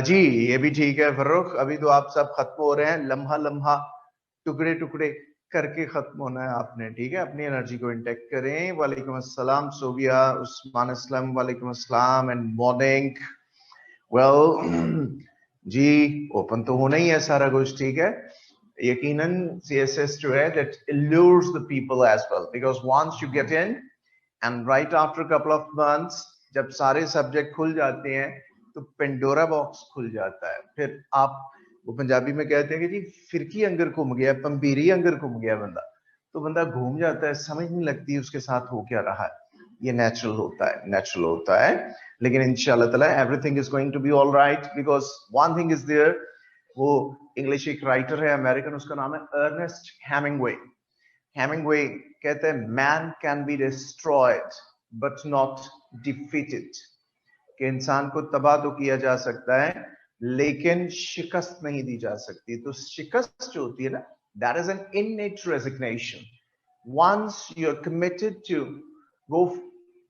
जी ये भी ठीक है फर्रुख, अभी तो आप सब खत्म हो रहे हैं, लम्हा लम्हा टुकड़े टुकड़े करके खत्म होना है आपने, ठीक है। अपनी एनर्जी को इंटेक्ट करें। वालेकुम अस्सलाम सोबिया, उस्मान असलम, वालेकुम अस्सलाम एंड मॉर्निंग। वेल जी ओपन तो होना ही है सारा कुछ, ठीक है। यकीनन CSS जो है that allures the people as well, because once you get in and right after a couple of months जब सारे सब्जेक्ट खुल जाते हैं तो पेंडोरा बॉक्स खुल जाता है। फिर आप, वो पंजाबी में कहते हैं कि जी फिरकी अंगर घूम गया, पंपीरी अंगर घूम गया बंदा, तो बंदा घूम जाता है, समझ नहीं लगती उसके साथ हो क्या रहा है। ये नेचुरल होता है, नेचुरल होता है, लेकिन इंशाल्लाह ताला everything is going to be all right, because one thing is there. वो इंग्लिश एक राइटर है अमेरिकन, उसका नाम है अर्नेस्ट हेमिंगवे। हेमिंगवे कहते हैं man can be destroyed but not defeated, कि इंसान को तबाह तो किया जा सकता है लेकिन शिकस्त नहीं दी जा सकती। तो शिकस्त जो होती है ना, that is an innate resignation. Once you are committed to go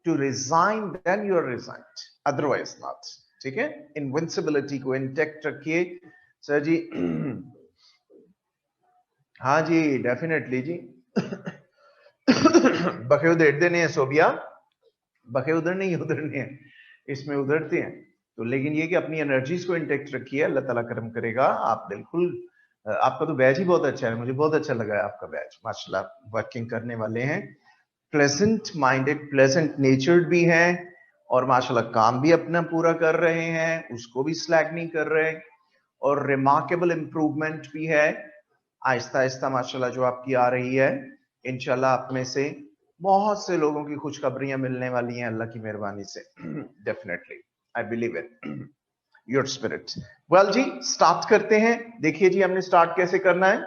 to resign, then you are resigned, otherwise not, ठीक है। इनविंसिबिलिटी को इंटेक्ट रखिए सर जी। हाँ जी डेफिनेटली जी। बखे उधेड़ देने हैं सोबिया, बखे उधर नहीं उधरने हैं, इसमें उधरते हैं तो, लेकिन ये कि अपनी एनर्जीज को इंटेक्ट रखिए, अल्लाह ताला करम करेगा। आप बिल्कुल, आपका तो बैच ही बहुत अच्छा है, मुझे बहुत अच्छा लगा है आपका बैच, माशाल्लाह। वर्किंग करने वाले हैं, प्लेजेंट माइंडेड, प्लेजेंट नेचर्ड भी हैं, और माशाल्लाह काम भी अपना पूरा कर रहे हैं, उसको भी स्लैग नहीं कर रहे, और रिमार्केबल इंप्रूवमेंट भी है आहिस्ता आहिस्ता माशाल्लाह जो आपकी आ रही है। इंशाल्लाह आप में से बहुत से लोगों की खुशखबरियां मिलने वाली हैं अल्लाह की मेहरबानी से। Definitely I believe it, your spirit. Well जी स्टार्ट करते हैं। देखिए जी हमने स्टार्ट कैसे करना है।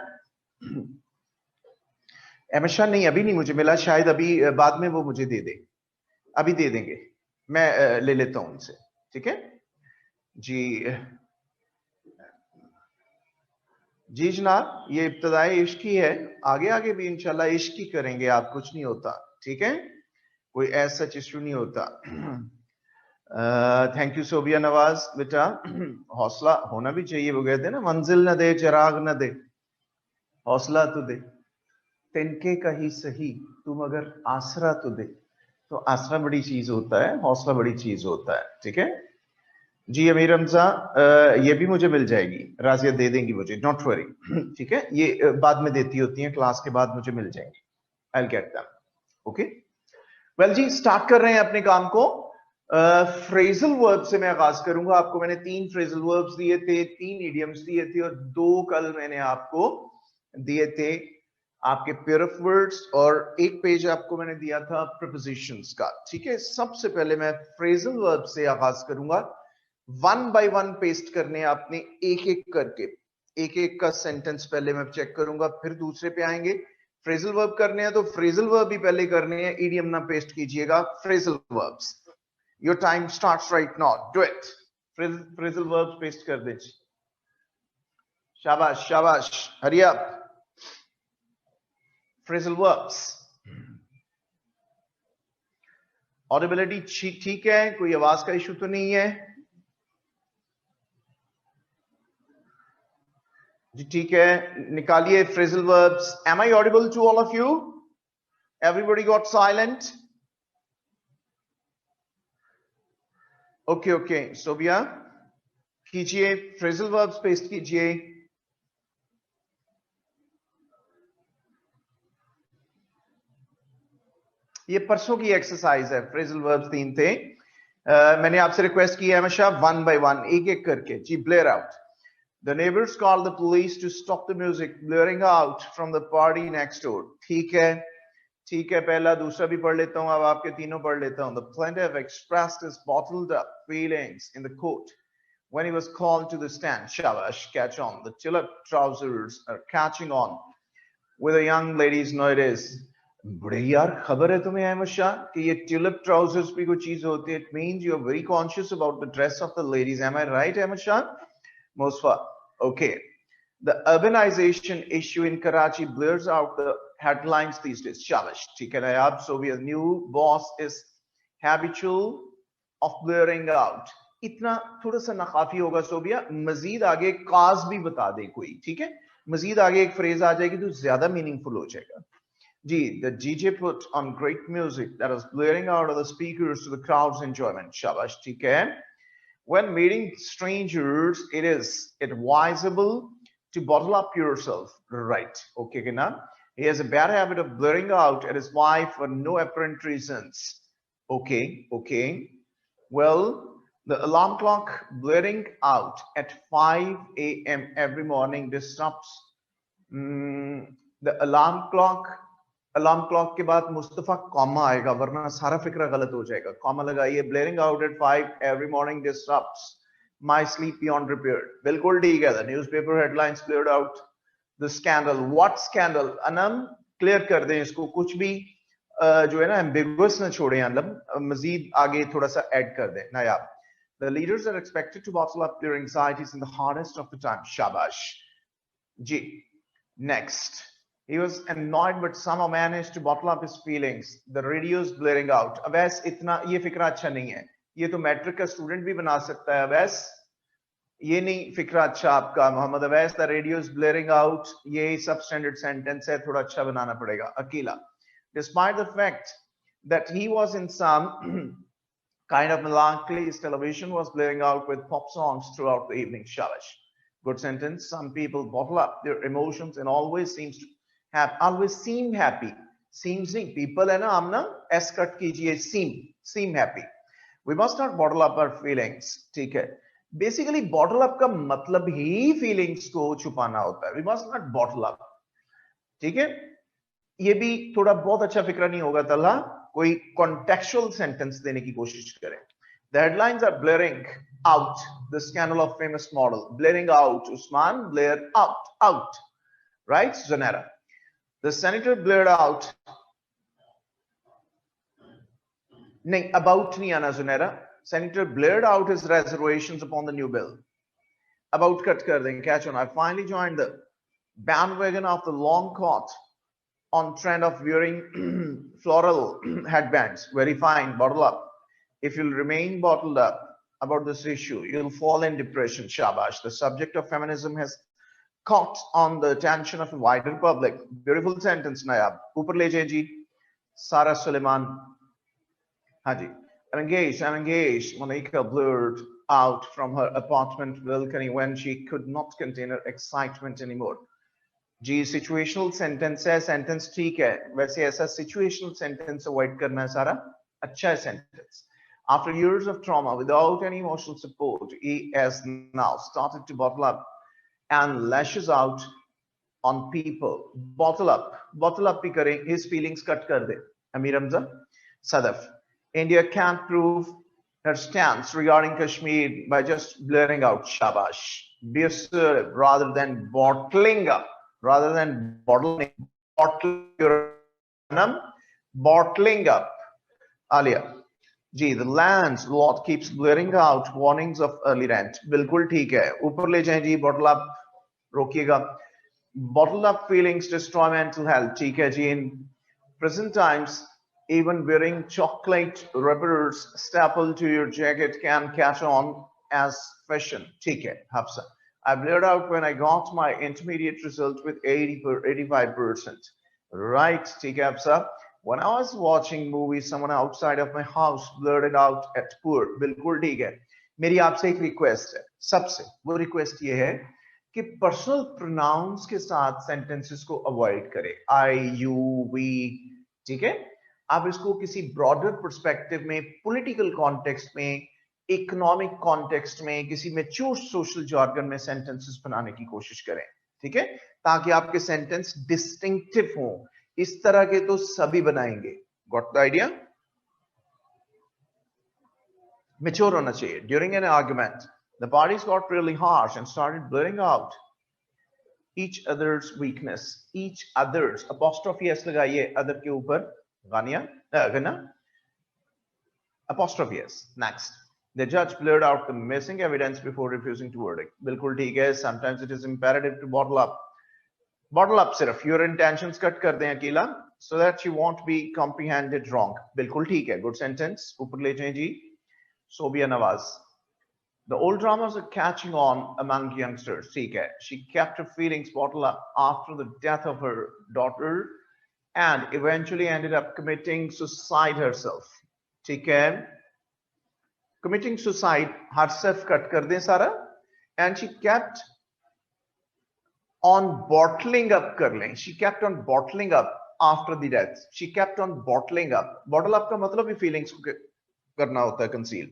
एमशा नहीं, अभी नहीं मुझे मिला, शायद अभी बाद में वो मुझे दे दे, अभी दे देंगे, मैं ले लेता हूं उनसे, ठीक है जी। जी जनाब, ये इब्तदाई इश्क ही है, आगे आगे भी इंशाल्लाह इश्क ही करेंगे आप, कुछ नहीं होता, ठीक है, कोई ऐसा इशू नहीं होता। थैंक यू सोबिया नवाज बेटा। हौसला होना भी चाहिए, वो कहते हैं ना मंजिल न दे चिराग न दे, हौसला तो दे, तिनके का ही सही तू मगर आसरा तो दे। तो आसरा बड़ी चीज होता है, हौसला बड़ी चीज होता है, ठीक है जी। अमीर हमजा ये भी मुझे मिल जाएगी, राजिया दे देंगी मुझे, डोंट वरी, ठीक है। ये बाद में देती होती हैं, क्लास के बाद मुझे मिल जाएंगी, I will get them, okay. Well जी स्टार्ट कर रहे हैं अपने काम को। फ्रेजल वर्ब से मैं आगाज करूंगा। आपको मैंने 3 फ्रेजल वर्ब्स दिए थे, 3 इडियम्स दिए थे, और 2 कल मैंने आपको दिए थे आपके पेयर ऑफ वर्ड्स, और एक पेज आपको मैंने दिया था प्रीपोजिशंस का, ठीक है। सबसे पहले मैं फ्रेजल वर्ब से आगाज करूंगा। 1 बाय 1 पेस्ट करने आपने, एक एक करके, एक एक का सेंटेंस पहले मैं चेक करूंगा, फिर दूसरे पे आएंगे। फ्रेजल वर्ब करने हैं तो फ्रेजल वर्ब भी पहले करने हैं, इडियम ना पेस्ट कीजिएगा। Phrasal verbs, your time starts right now, do it. Phrasal verbs paste कर दीजिए, शाबाश शाबाश, hurry up. Phrasal verbs, audibility ठीक है, कोई आवाज का इशू तो नहीं है जी, ठीक है। निकालिए phrasal verbs. Am I audible to all of you? Everybody got silent? Okay okay, Sobia कीजिए, फ्रेजल वर्ब्स पेस्ट कीजिए। ये परसों की एक्सरसाइज है, फ्रेजल वर्ब्स 3 थे। मैंने आपसे रिक्वेस्ट की है हमेशा 1 बाय 1 एक एक करके जी। Blair out, the neighbors called the police to stop the music blaring out from the party next door। ठीक है ठीक है, पहला दूसरा भी पढ़ लेता हूं, अब आपके तीनों पढ़ लेता हूं। The plaintiff expressed his bottled up feelings in the court when he was called to the stand। Shabash, catch on, the tulip trousers are catching on with the young ladies nowadays। बड़े यार खबर है तुम्हें अहमद शाह कि ये tulip trousers भी कोई चीज होती है। It means you are very conscious about the dress of the ladies, am I right Ahmad Shah? Mosfa, okay. The urbanization issue in Karachi blurs out the headlines these days। Shabash, ठीक है ना यार। So a new boss is habitual of blaring out. इतना थोड़ा सा नाकाफी होगा सोबिया, मजीद आगे काज भी बता दे कोई, ठीक है, मजीद आगे एक फ्रेज आ जाएगी तो ज्यादा मीनिंगफुल हो जाएगा जी. The DJ put on great music that was blaring out of the speakers to the crowd's enjoyment. Shabash, ठीक है. When meeting strangers, it is advisable to bottle up yourself. Right. Okay, Kina. He has a bad habit of blaring out at his wife for no apparent reasons. Okay, okay. Well, the alarm clock blaring out at 5 a.m. every morning disrupts the alarm clock के बाद Mustafa comma आएगा वरना सारा फिक्रा गलत हो जाएगा. Comma लगाइए. blaring out at 5 every morning disrupts my sleep beyond repair. बिल्कुल ठीक है. The newspaper headlines blared out the scandal. What scandal? Anam clear कर दें इसको, कुछ भी जो है ना एम्बिगुअस न छोड़े, मजीद आगे थोड़ा सा ऐड कर दें नायाब. The leaders are expected to bottle up their anxieties in the hardest of the time. Shabash. Ji. Next. He was annoyed but somehow managed to bottle up his feelings. The radio's blaring out. Awais इतना ये फिक्रा अच्छा नहीं है, ये तो matric का student भी बना सकता है. अवैस ये नहीं फिक्रा अच्छा आपका Mohammad Awais. The radio's blaring out, ये सब स्टैंडर्ड सेंटेंस है, थोड़ा अच्छा बनाना पड़ेगा. Akila. Despite the fact that he was in some kind of melancholy, his television was blaring out with pop songs throughout the evening. Shabash. Good sentence. Some people bottle up their emotions and always seem happy. Seems नहीं, people है ना, हम ना s cut कीजिए, seem happy. We must not bottle up our feelings. ठीक है. Basically bottle up का मतलब ही feelings को छुपाना होता है. We must not bottle up. ठीक है. ये भी थोड़ा बहुत अच्छा फिक्रा नहीं होगा तल्हा, कोई contextual sentence देने की कोशिश करें. The headlines are blaring out the scandal of famous model. Blaring out, Usman, blare out. Right, Zanera? The senator blared out. नहीं, about नहीं आना Zanera. Senator blared out his reservations upon the new bill. About cut कर देंगे, catch on. I finally joined the bandwagon of the long coat on trend of wearing floral headbands. Very fine, bottle up. If you'll remain bottled up about this issue, you'll fall in depression. Shabash. The subject of feminism has caught on the attention of a wider public. Beautiful sentence, Nayab. Upar le jaye ji. Sara Suleiman. Haji. I'm engaged. Monica blurred out from her apartment balcony when she could not contain her excitement anymore. Ji situational sentence है, sentence ठीक है, वैसे ऐसा situational sentence avoid करना है सारा, अच्छा है sentence. After years of trauma without any emotional support, he has now started to bottle up and lashes out on people. Bottle up भी करें, his feelings cut कर दे. Amir Hamza. Sadaf. India can't prove her stance regarding Kashmir by just blaring out. Shabash. Be assertive rather than bottling up. Rather than bottling up. Alia. Ji, the landlord keeps blaring out warnings of early rent. बिल्कुल ठीक है. ऊपर ले जाएं जी, bottle up रोकिएगा. Bottled up feelings destroy mental health. ठीक है जी. In present times, even wearing chocolate wrappers stapled to your jacket can catch on as fashion. ठीक है, Hafsa. I blared out when I got my intermediate result with 85%. Right, ठीक है Hafsa. When I was watching movies, someone outside of my house blurted out at poor. बिल्कुल ठीक है. मेरी आपसे एक रिक्वेस्ट है, सबसे. वो रिक्वेस्ट ये है कि पर्सनल प्रोनाउंस के साथ सेंटेंसेस को अवॉइड करें. I, you, we. ठीक है. आप इसको किसी ब्रॉडर पर्सपेक्टिव में, पॉलिटिकल कॉन्टेक्स्ट में, इकोनॉमिक कॉन्टेक्स्ट में, किसी मैच्योर सोशल जार्गन में सेंटेंसेस बनाने की कोशिश करें. ठीक है, ताकि आपके सेंटेंस डिस्टिंक्टिव हो. इस तरह के तो सभी बनाएंगे. Got the idea? मैच्योर होना चाहिए. During an argument the parties got really harsh and started blurring out each other's weakness. Each others apostrophe s लगाइए अदर के ऊपर. गानिया गना apostrophe s. Next. The judge blurred out the missing evidence before refusing to verdict. बिल्कुल ठीक है. Sometimes it is imperative to bottle up. Bottle up सिर्फ your intentions cut कर दें अकेला, so that you won't be comprehended wrong. बिल्कुल ठीक है. Good sentence. ऊपर ले जाएं जी. Sobia Nawaz. The old dramas are catching on among youngsters. She kept her feelings bottled up after the death of her daughter and eventually ended up committing suicide herself. Committing suicide herself cut kar dein sara, and she kept on bottling up kar lein. She kept on bottling up after the death. She kept on bottling up. Bottle up ka matlab hi feelings ko karna hota hai, conceal.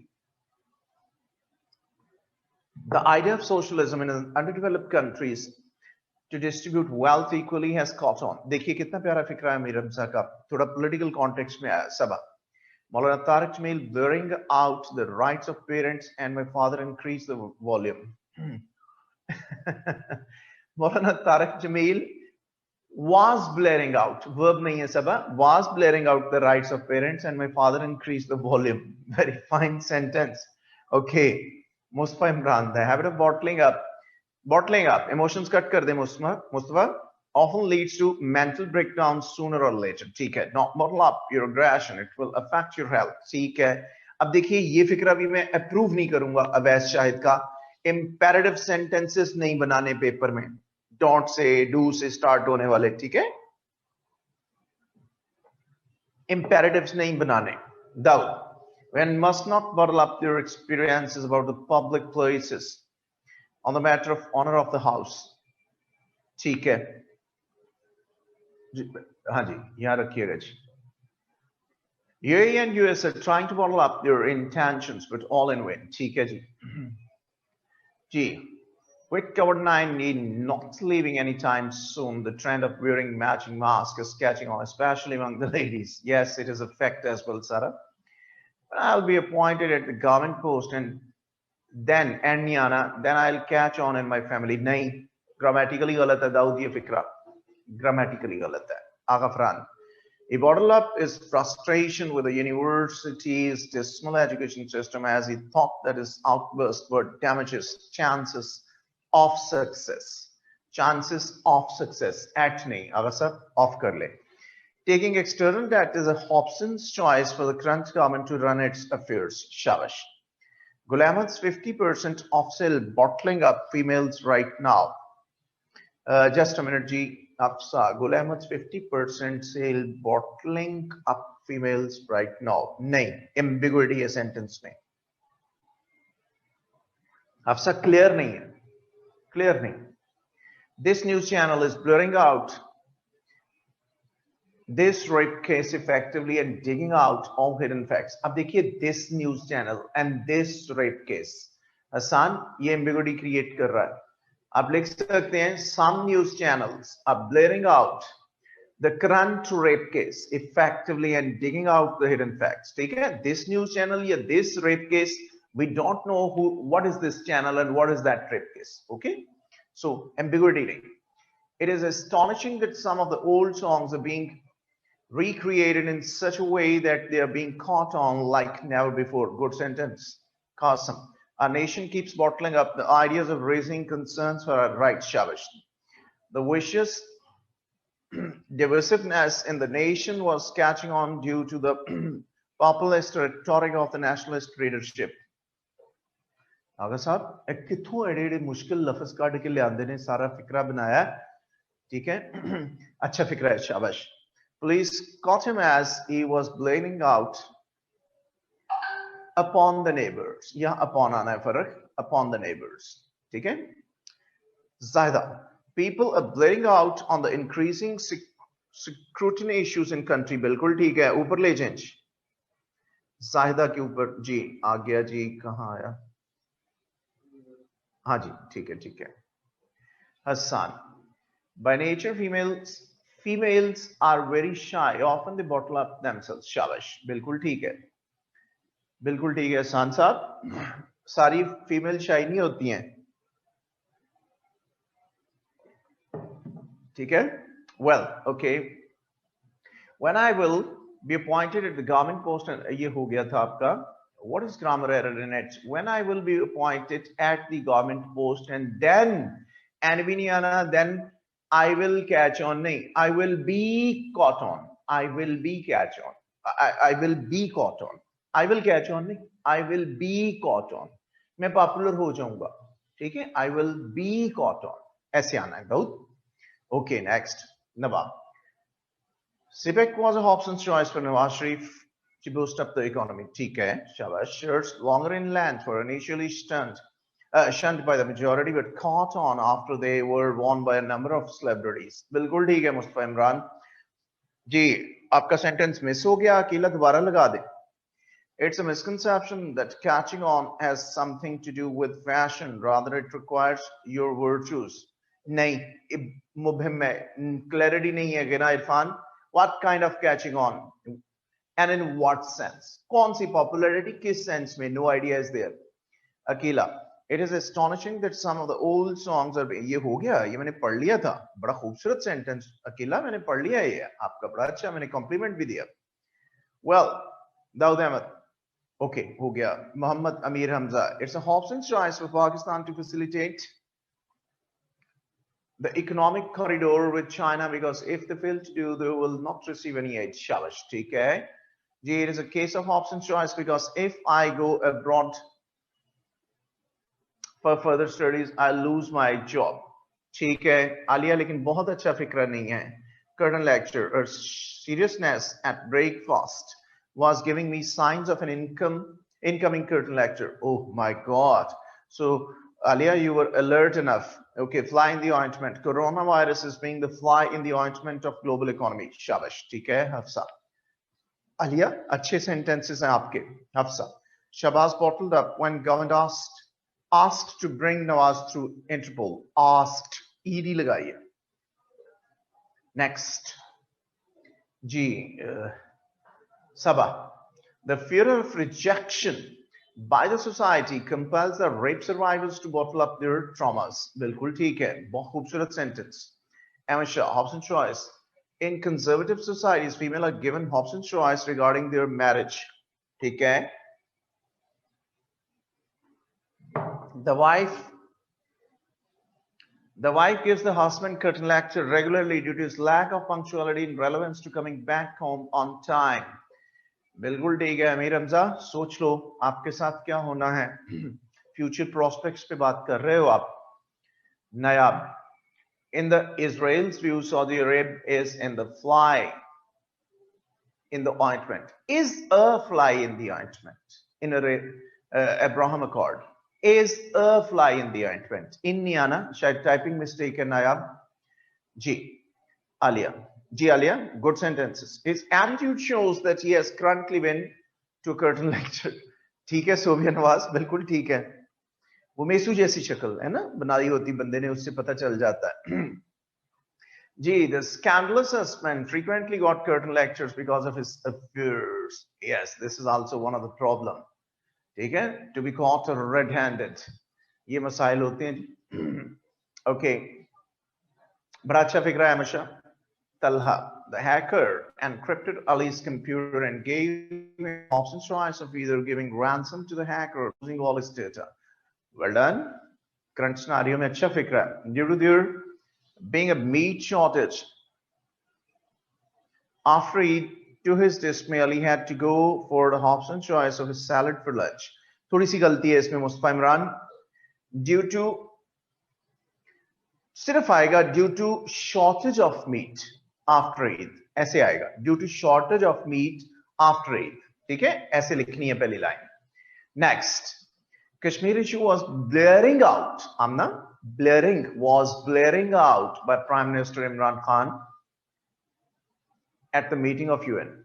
The idea of socialism in underdeveloped countries to distribute wealth equally has caught on. देखिए कितना प्यारा फिक्रा है मीर हमजा का, थोड़ा political context में आया सबा. Maulana Tariq Jameel blurring out the rights of parents and my father increased the volume. Maulana Tariq Jameel was blaring out, verb nahi hai sabha, was blaring out the rights of parents and my father increased the volume. Very fine sentence. Okay. Mustafa Imran, the habit of bottling up, emotions cut kar de Mustafa, often leads to mental breakdowns sooner or later. ठीक है, not bottle up your aggression, it will affect your health. ठीक है, अब देखिए ये फिक्रा भी मैं approve नहीं करूंगा अवैस शाहिद का, imperative sentences नहीं बनाने पेपर में, don't say, do से start होने वाले, ठीक है, imperatives नहीं बनाने. Though one must not bottle up your experiences about the public places on the matter of honor of the house. ठीक है, हाँ जी, यहाँ रखिएगा जी. UAE and US are trying to bottle up their intentions, but all in vain. ठीक है जी. G. With COVID-19 not leaving anytime soon, the trend of wearing matching masks is catching on, especially among the ladies. Yes, it is a fact as well, Sarah. I'll be appointed at the government post and then I'll catch on in my family. नहीं, grammatically गलत है दाऊद ये फिक्रा, grammatically गलत है. Agha Fran. A bottle up is frustration with the university's dismal education system as he thought that his outburst would damages chances of success. Chances of success. Act nahi, Agha sir, off kar le. Taking external debt is a Hobson's choice for the current government to run its affairs. Shabash. Gulamad's 50% off sale bottling up females right now. Just a minute, G. Afsa. Gulamad's 50% sale bottling up females right now. Nahi. Ambiguity है sentence में. Afsa clear nahi hai. Clear nahi. This news channel is blurring out this rape case effectively and digging out all hidden facts. अब देखिए this news channel and this rape case. Hasan ये ambiguity create कर रहा है. आप लिख सकते हैं some news channels are blaring out the current rape case effectively and digging out the hidden facts. ठीक है? This news channel या this rape case, we don't know what is this channel and what is that rape case. Okay? So ambiguity. It is astonishing that some of the old songs are being recreated in such a way that they are being caught on like never before. Good sentence. Qasim. Our nation keeps bottling up the ideas of raising concerns for our rights, Shabash. The vicious divisiveness in the nation was catching on due to the populist rhetoric of the nationalist leadership. आगा साहब कितों एडे मुश्किल लफ्ज काट के ले आंदे ने सारा फिक्रा बनाया, ठीक है, अच्छा फिक्रा है, शाबाश. Police caught him as he was blaming out upon the neighbors. Yeah, upon आना है फर्क, upon the neighbors. ठीक है? Zaida, people are blaring out on the increasing scrutiny issues in country. बिल्कुल ठीक है, ऊपर ले जाएं. Zaida के ऊपर जी आ गया जी, कहाँ आया? हाँ जी, ठीक है, ठीक है. Hassan, by nature females are very shy. Often they bottle up themselves. शाबाश, बिल्कुल ठीक है, बिल्कुल ठीक है. हसन साहब, सारी फीमेल शाई नहीं होती हैं, ठीक है. Well, okay. When I will be appointed at the government post, ये हो गया था आपका. What is grammar error in it? When I will be appointed at the government post and then then I will catch on. नहीं, I will be caught on. I will be catch on. I will be caught on. I will catch on. नहीं, I will be caught on, मैं popular हो जाऊंगा, ठीक है, I will be caught on, ऐसे आना है बहुत. Okay, next, Nawab. CPEC was a Hobson's choice for Nawaz Sharif to boost up the economy. ठीक है, शाबाश. Shares longer inland were initially shunned by the majority, but caught on after they were won by a number of celebrities. बिल्कुल ठीक है मुस्तफा इमरान जी, आपका sentence miss हो गया, अकेला दोबारा लगा दे. It's a misconception that catching on has something to do with fashion. Rather, it requires your virtues. नहीं, मुबहिम में clarity नहीं है कि ना Irfan. What kind of catching on? And in what sense? कौन सी popularity? किस sense में? No idea is there. अकेला. It is astonishing that some of the old songs are. ये हो गया, ये मैंने पढ़ लिया था. बड़ा खूबसूरत सेंटेंस. अकेला मैंने पढ़ लिया है ये. आपका बड़ा अच्छा, मैंने कॉम्प्लीमेंट भी दिया. Well, दाऊद अहमद. Okay, हो गया. Muhammad Amir Hamza. It's a Hobson's choice for Pakistan to facilitate the economic corridor with China, because if they fail to do, they will not receive any aid. Shabash, ठीक है. जी, it is a case of Hobson's choice because if I go abroad for further studies, I'll lose my job. ठीक है. आलिया, लेकिन बहुत अच्छा फिक्रा नहीं है. Curtain lecture or seriousness at breakfast was giving me signs of an incoming curtain lecture. Oh my God. So Alia, you were alert enough. Okay, fly in the ointment. Coronavirus is being the fly in the ointment of global economy. Shabash. ठीक है, Hafsa. Alia, अच्छे sentences हैं आपके. Hafsa. Shabazz bottled up when government asked to bring Nawaz through Interpol. Asked. ED लगाइए. Next. G. Sabah. The fear of rejection by the society compels the rape survivors to bottle up their traumas. बिल्कुल ठीक है. बहुत खूबसूरत sentence. Ahmed Shah, Hobson's choice. In conservative societies, female are given Hobson's choice regarding their marriage. ठीक है. The wife gives the husband curtain lecture regularly due to his lack of punctuality and relevance to coming back home on time. बिल्कुल ठीक है अमीर हमजा. सोच लो आपके साथ क्या होना है. फ्यूचर प्रोस्पेक्ट्स पे बात कर रहे हो आप. नायाब. In the Israel's view, Saudi Arabia is in the fly in the ointment. Is a fly in the ointment in Abraham Accord. Is a fly in the ointment. In Niana, शायद typing mistake है नायाब. जी. Alia. Ji Alia, good sentences. His attitude shows that he has currently been to a curtain lecture. ठीक है सोबिया नवाज, बिल्कुल ठीक है. वो मेसू जैसी शक्ल है ना, बनाई होती बंदे ने, उससे पता चल जाता है. जी, the scandalous husband frequently got curtain lectures because of his affairs. Yes, this is also one of the problem. ठीक है, to be caught red-handed. ये मसाइल होते हैं. Okay. बड़ा अच्छा फिक्रा है हमेशा. Talha, the hacker, encrypted Ali's computer and gave him Hobson's choice of either giving ransom to the hacker or losing all his data. Well done. Current scenario में अच्छा फिक्रा. Due to there being a meat shortage, after Eid, to his dismay, Ali had to go for the Hobson's choice of his salad for lunch. थोड़ी सी गलती है इसमें Mustafa Imran. Due to सिर्फ आएगा due to shortage of meat after Eid. ऐसे आएगा due to shortage of meat after Eid. ठीक है, ऐसे लिखनी है पहली line. Next, Kashmir issue was blaring out. Amna, blaring out by Prime Minister Imran Khan at the meeting of UN.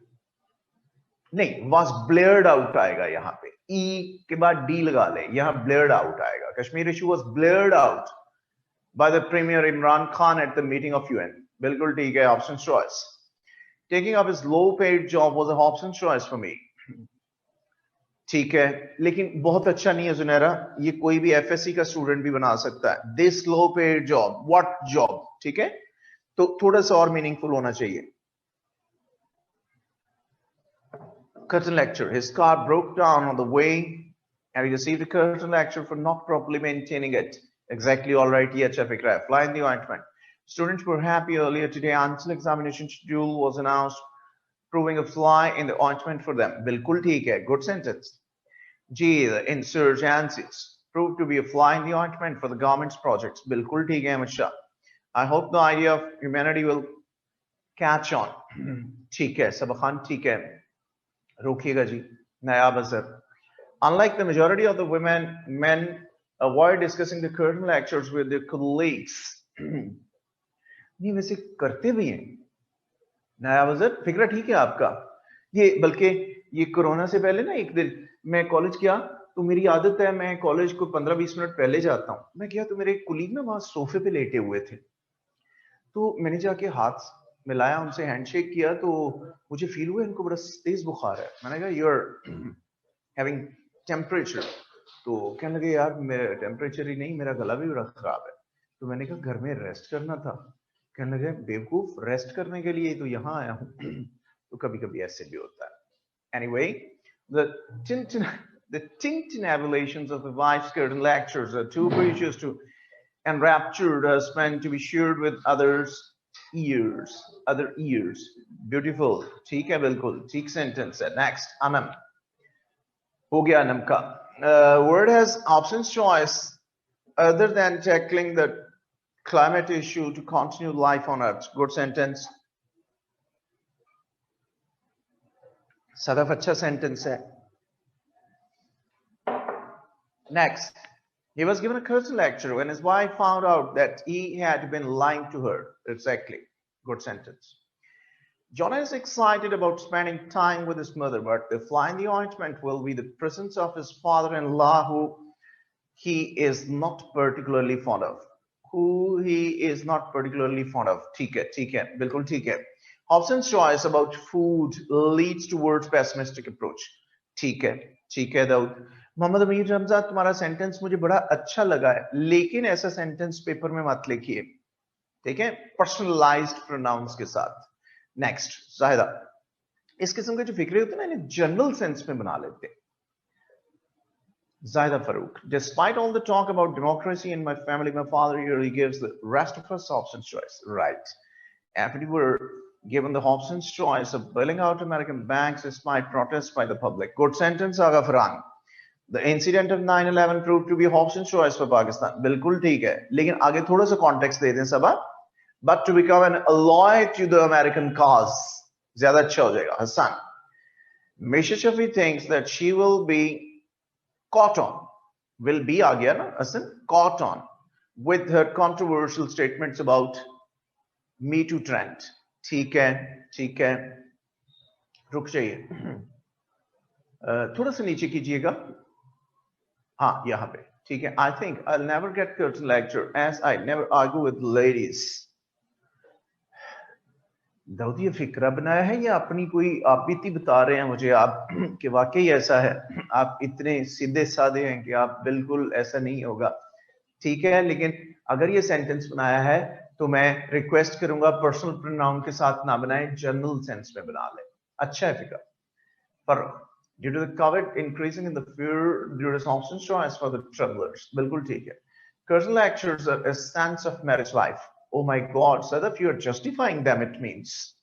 नहीं, was blared out आएगा यहाँ पे. E के बाद D लगा ले, यहाँ blared out आएगा. Kashmir issue was blared out by the Premier Imran Khan at the meeting of UN. बिल्कुल ठीक है, Hobson's choice. Taking up his low-paid job was a Hobson's choice for me. ठीक है, लेकिन बहुत अच्छा नहीं है जुनैरा. ये कोई भी FSC का स्टूडेंट भी बना सकता है. This low-paid job, what job? ठीक है, तो थोड़ा सा और मीनिंगफुल होना चाहिए. Curtain lecture. His car broke down on the way, and he received a curtain lecture for not properly maintaining it. Exactly, all right. Yeah, अच्छा फिक्रा है. Fly in the ointment. Students were happy earlier today until examination schedule was announced, proving a fly in the ointment for them. बिल्कुल ठीक है. Good sentence. G, the insurgencies proved to be a fly in the ointment for the government's projects. बिल्कुल ठीक है Amit Shah. I hope the idea of humanity will catch on. ठीक है सबा खान, ठीक है, रोकिएगा जी. नायाब Azhar. Unlike the majority of the women, men avoid discussing the curtain lectures with their colleagues. नहीं वैसे करते भी हैं. नायाब अजहर, फिक्रा ठीक है आपका. ये बल्कि ये कोरोना से पहले ना एक दिन मैं कॉलेज गया, तो मेरी आदत है मैं कॉलेज को 15-20 मिनट पहले जाता हूँ. मैं गया तो मेरे एक कुलीग ना वहां सोफे पे लेटे हुए थे, तो मैंने जाके हाथ मिलाया, उनसे हैंडशेक किया, तो मुझे फील हुआ इनको बड़ा तेज बुखार है. मैंने कहा यू आर हैविंग टेम्परेचर. तो कहने लगे यार मेरा टेम्परेचर ही नहीं, मेरा गला भी बड़ा खराब है. तो मैंने कहा घर में रेस्ट करना था. कहने लगे बेवकूफ, रेस्ट करने के लिए तो यहाँ आया हूँ. तो कभी कभी ऐसे भी होता है. Anyway, the tintinabulations of the wife's curtain lectures are too precious to enraptured husband to be shared with other ears. Beautiful. ठीक है बिल्कुल ठीक sentence है. Next, Anam. हो गया Anam का. Word has options choice other than tackling the climate issue to continue life on Earth. Good sentence. Sadaf अच्छा sentence है. Next, he was given a curtain lecture when his wife found out that he had been lying to her. Exactly. Good sentence. Jonah is excited about spending time with his mother, but the fly in the ointment will be the presence of his father-in-law, who he is not particularly fond of. ठीक है बिल्कुल ठीक है. Hobson's choice about food leads towards pessimistic approach. ठीक है दाऊद. मोहम्मद अमीर रमजा, तुम्हारा sentence मुझे बड़ा अच्छा लगा है, लेकिन ऐसा सेंटेंस पेपर में मत लिखिए, ठीक है, पर्सनलाइज्ड प्रोनाउंस के साथ. नेक्स्ट, जाहिदा. इस किस्म के जो फिक्रे होते हैं ना, इन्हें जनरल सेंस में बना लेते हैं. Zaida Farouk. Despite all the talk about democracy in my family, my father usually gives the rest of us Hobson's choice. Right. If we were given the Hobson's choice of bailing out American banks despite protests by the public. Good sentence, Aga Farhan. The incident of 9/11 proved to be Hobson's choice for Pakistan. बिल्कुल ठीक है, लेकिन आगे थोड़ा सा context दे दें सबा. But to become an ally to the American cause, ज़्यादा अच्छा हो जाएगा. Hassan. Mrs. Shafi thinks that she will be caught on, will be आ गया ना Hassan, caught on with her controversial statements about Me Too trend. ठीक है, रुक जाइए, थोड़ा सा नीचे कीजिएगा. हाँ यहाँ पे ठीक है. I think I'll never get curtain lecture as I never argue with ladies. Dawood ये फिक्रा बनाया है या अपनी कोई आप बीती बता रहे हैं मुझे आप कि वाकई ऐसा है? आप इतने सीधे साधे हैं कि आप बिल्कुल ऐसा नहीं होगा. ठीक है, लेकिन अगर ये सेंटेंस बनाया है तो मैं रिक्वेस्ट करूंगा पर्सनल प्रोनाउन के साथ ना बनाएं, जनरल सेंस में बना लें. अच्छा है फिक्र. पर due to the COVID increasing in the fear, there is Hobson's choice for the travelers. बिल्कुल ठीक है. Curtain lectures are a stance of marriage life. Oh my God, Sadaf, you are justifying them, it means.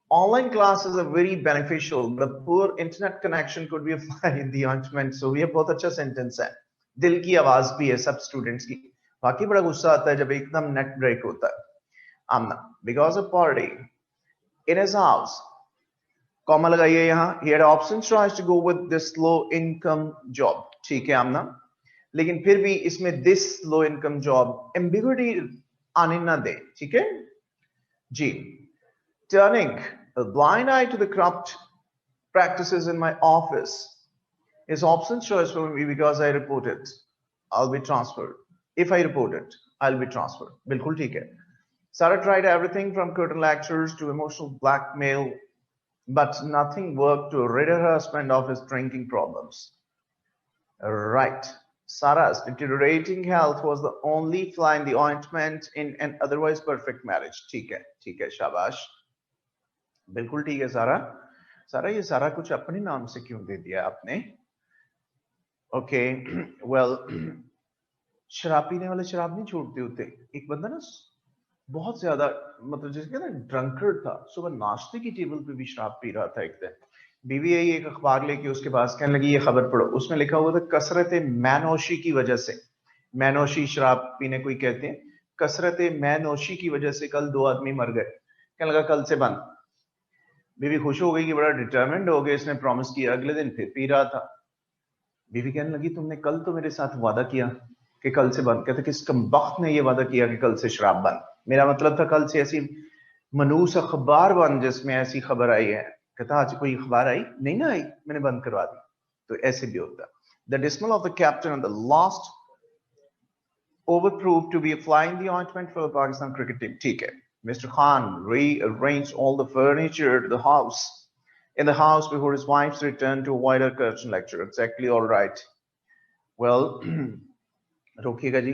Online classes are very beneficial. The poor internet connection could be a fly in the ointment. So ये बहुत अच्छा sentence है. दिल की आवाज भी है सब स्टूडेंट्स की. वाकई बड़ा गुस्सा आता है जब एकदम नेट ब्रेक होता है. Amna, because of poverty in his house, comma लगाइए यहाँ, he had options choice to go with this low income job. ठीक है आमना, लेकिन फिर भी इसमें this low income job ambiguity आने ना दे. ठीक है जी. Turning a blind eye to the corrupt practices in my office is Hobson's choice for me because I report it, I'll be transferred. If I report it, I'll be transferred. बिल्कुल ठीक है. Sarah tried everything from curtain lectures to emotional blackmail, but nothing worked to rid her husband of his drinking problems. Right. Sarah's deteriorating health was the only fly in the ointment in an otherwise perfect marriage. ठीक है, शाबाश. बिल्कुल ठीक है सारा. सारा, ये सारा कुछ अपने नाम से क्यों दे दिया आपने? ओके, वेल, शराब पीने वाले शराब नहीं छोड़ते होते. एक बंदा ना बहुत ज्यादा, मतलब जैसे कहते हैं ड्रंकर्ड था, सुबह नाश्ते की टेबल पे भी शराब पी रहा था एक दिन. बीवी आई एक अखबार लेके उसके पास, कहने लगी ये खबर पढ़ो। उसमें लिखा हुआ था कसरत मैनोशी की वजह से, मैनोशी शराब पीने को ही कहते हैं, कसरत मैनोशी की वजह से कल 2 आदमी मर गए। कहने लगा कल से बंद। बीवी खुश हो गई कि बड़ा डिटरमिन्ड हो गया, इसने प्रॉमिस किया। अगले दिन फिर पी रहा था। बीवी कहने लगी तुमने कल तो मेरे साथ वादा किया कि कल से बंद। कहते किस कमबख्त ने ये वादा किया कि कल से शराब बंद? मेरा मतलब था कल से ऐसी मनूस अखबार बंद जिसमें ऐसी खबर आई है। कहता आज कोई खबर आई नहीं ना आई, मैंने बंद करवा दी। तो ऐसे भी होता है। The dismal of the captain and the last over proved to be a fly in the ointment for the Pakistan cricket team. ठीक है, Mr. Khan rearranged all the furniture to the house in the house before his wife's return to avoid her curtain lecture. Exactly, all right. Well, रोकिएगा ji.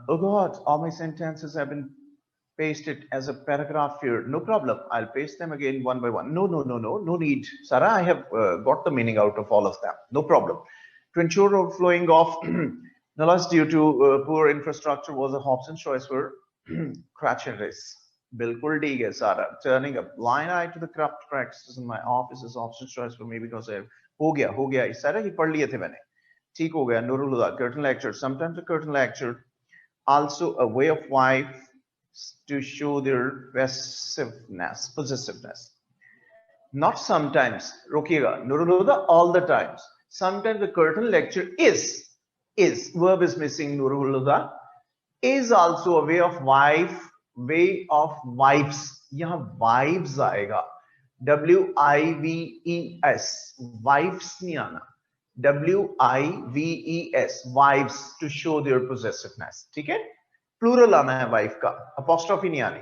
Oh God, all my sentences have been pasted as a paragraph here. No problem. I'll paste them again one by one. No need. Sarah, I have got the meaning out of all of them. No problem. To ensure overflowing of knowledge due to poor infrastructure was a Hobson's choice for Cratcheris. बिल्कुल ठीक है सारा. Turning a blind eye to the corrupt practices in my office is Hobson's choice for me because I हो गया सारा ही पढ़ लिए थे मैंने. ठीक हो गया. Nurul Huda, curtain lecture. Sometimes a curtain lecture also a way of wife to show their possessiveness. Not sometimes. रोकिएगा. Nurul Huda, all the times. Sometimes the curtain lecture is verb is missing. Nurul Huda is also a way of wives. यहाँ wives आएगा. WIVES. Wives नहीं आना. WIVES. Wives to show their possessiveness. ठीक है? Plural आना है wife का, apostrophe नहीं आनी.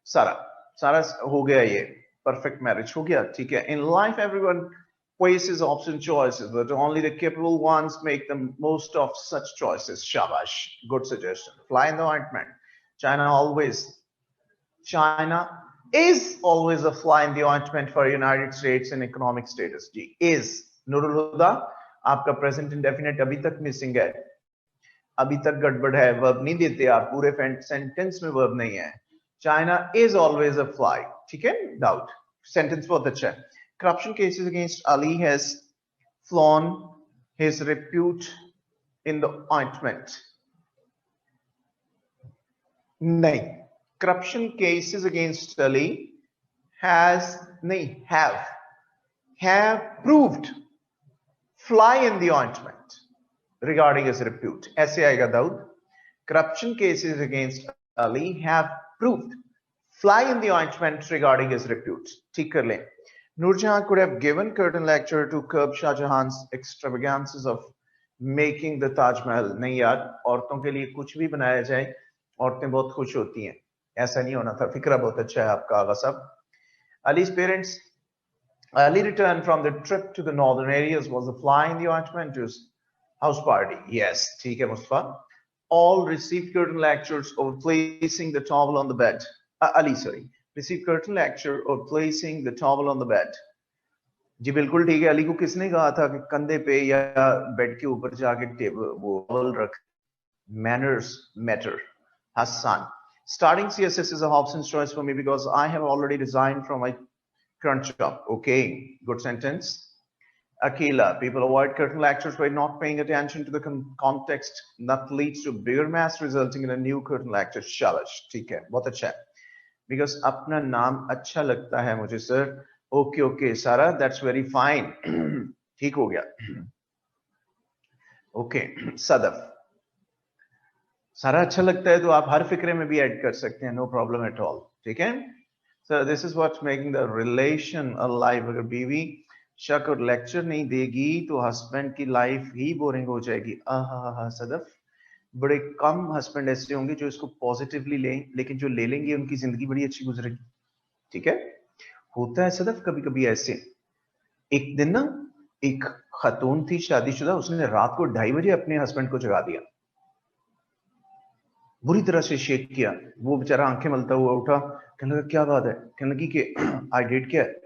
सारा हो गया. ये परफेक्ट मैरिज हो गया. ठीक है. In life everyone faces option choices, but only the capable ones make the most of such choices. Shabash, good suggestion. Fly in the ointment. China is always a fly in the ointment for United States in economic status. G is. Nurul Huda, आपका present indefinite अभी तक missing है. अभी तक गड़बड़ है. Verb नहीं देते आप, पूरे सेंटेंस में वर्ब नहीं है. China is always a fly. ठीक है. डाउट. सेंटेंस बहुत अच्छा है. Corruption cases against Ali has flown his repute in the ointment. नहीं. Corruption cases against Ali have proved fly in the ointment regarding his repute. ऐसे आएगा Dawood. Corruption cases against Ali have proved fly in the ointment regarding his repute. ठीक कर लें. Nurjahan could have given curtain lecture to curb Shah Jahan's extravagances of making the Taj Mahal. नहीं यार, औरतों के लिए कुछ भी बनाया जाए औरतें बहुत खुश होती हैं. ऐसा नहीं होना था. फिक्रा बहुत अच्छा है आपका आगा साहब. Ali's parents, Ali returned from the trip to the northern areas was a fly in the ointment to his house party. Yes, ठीक है Mustafa. All received curtain lectures over placing the towel on the bed. Ali, sorry. Received curtain lecture or placing the towel on the bed. जी बिल्कुल ठीक है. अली को किसने कहा था कि कंधे पे या बेड के ऊपर जाके टेबल वो टॉवल रख? Manners matter. Hassan. Starting CSS is a Hobson's choice for me because I have already resigned from my current job. Okay, good sentence. Akila, people avoid curtain lectures by not paying attention to the context that leads to bigger mass resulting in a new curtain lecture. Shabash. ठीक है, बहुत अच्छा है. Because अपना नाम अच्छा लगता है मुझे सर. ओके सारा, दैट्स वेरी फाइन. ठीक हो गया. ओके. सदफ, सारा अच्छा लगता है तो आप हर फिक्रे में भी ऐड कर सकते हैं. No problem at all. ठीक है. So this is what's making the relation alive. अगर बीवी शक और लेक्चर नहीं देगी तो हस्बैंड की लाइफ ही बोरिंग हो जाएगी. सदफ, बड़े कम हस्बैंड ऐसे होंगे जो इसको पॉजिटिवली लें, लेकिन जो ले लेंगे उनकी जिंदगी बड़ी अच्छी गुजरेगी. ठीक है. होता है सदफ कभी कभी ऐसे. एक दिन ना एक खातून थी शादीशुदा, उसने रात को 2:30 बजे अपने हस्बैंड को जगा दिया, बुरी तरह से शेक किया. वो बेचारा आंखें मलता हुआ उठा. कहने लगा क्या बात है? कहने लगी कि आज डेट क्या है?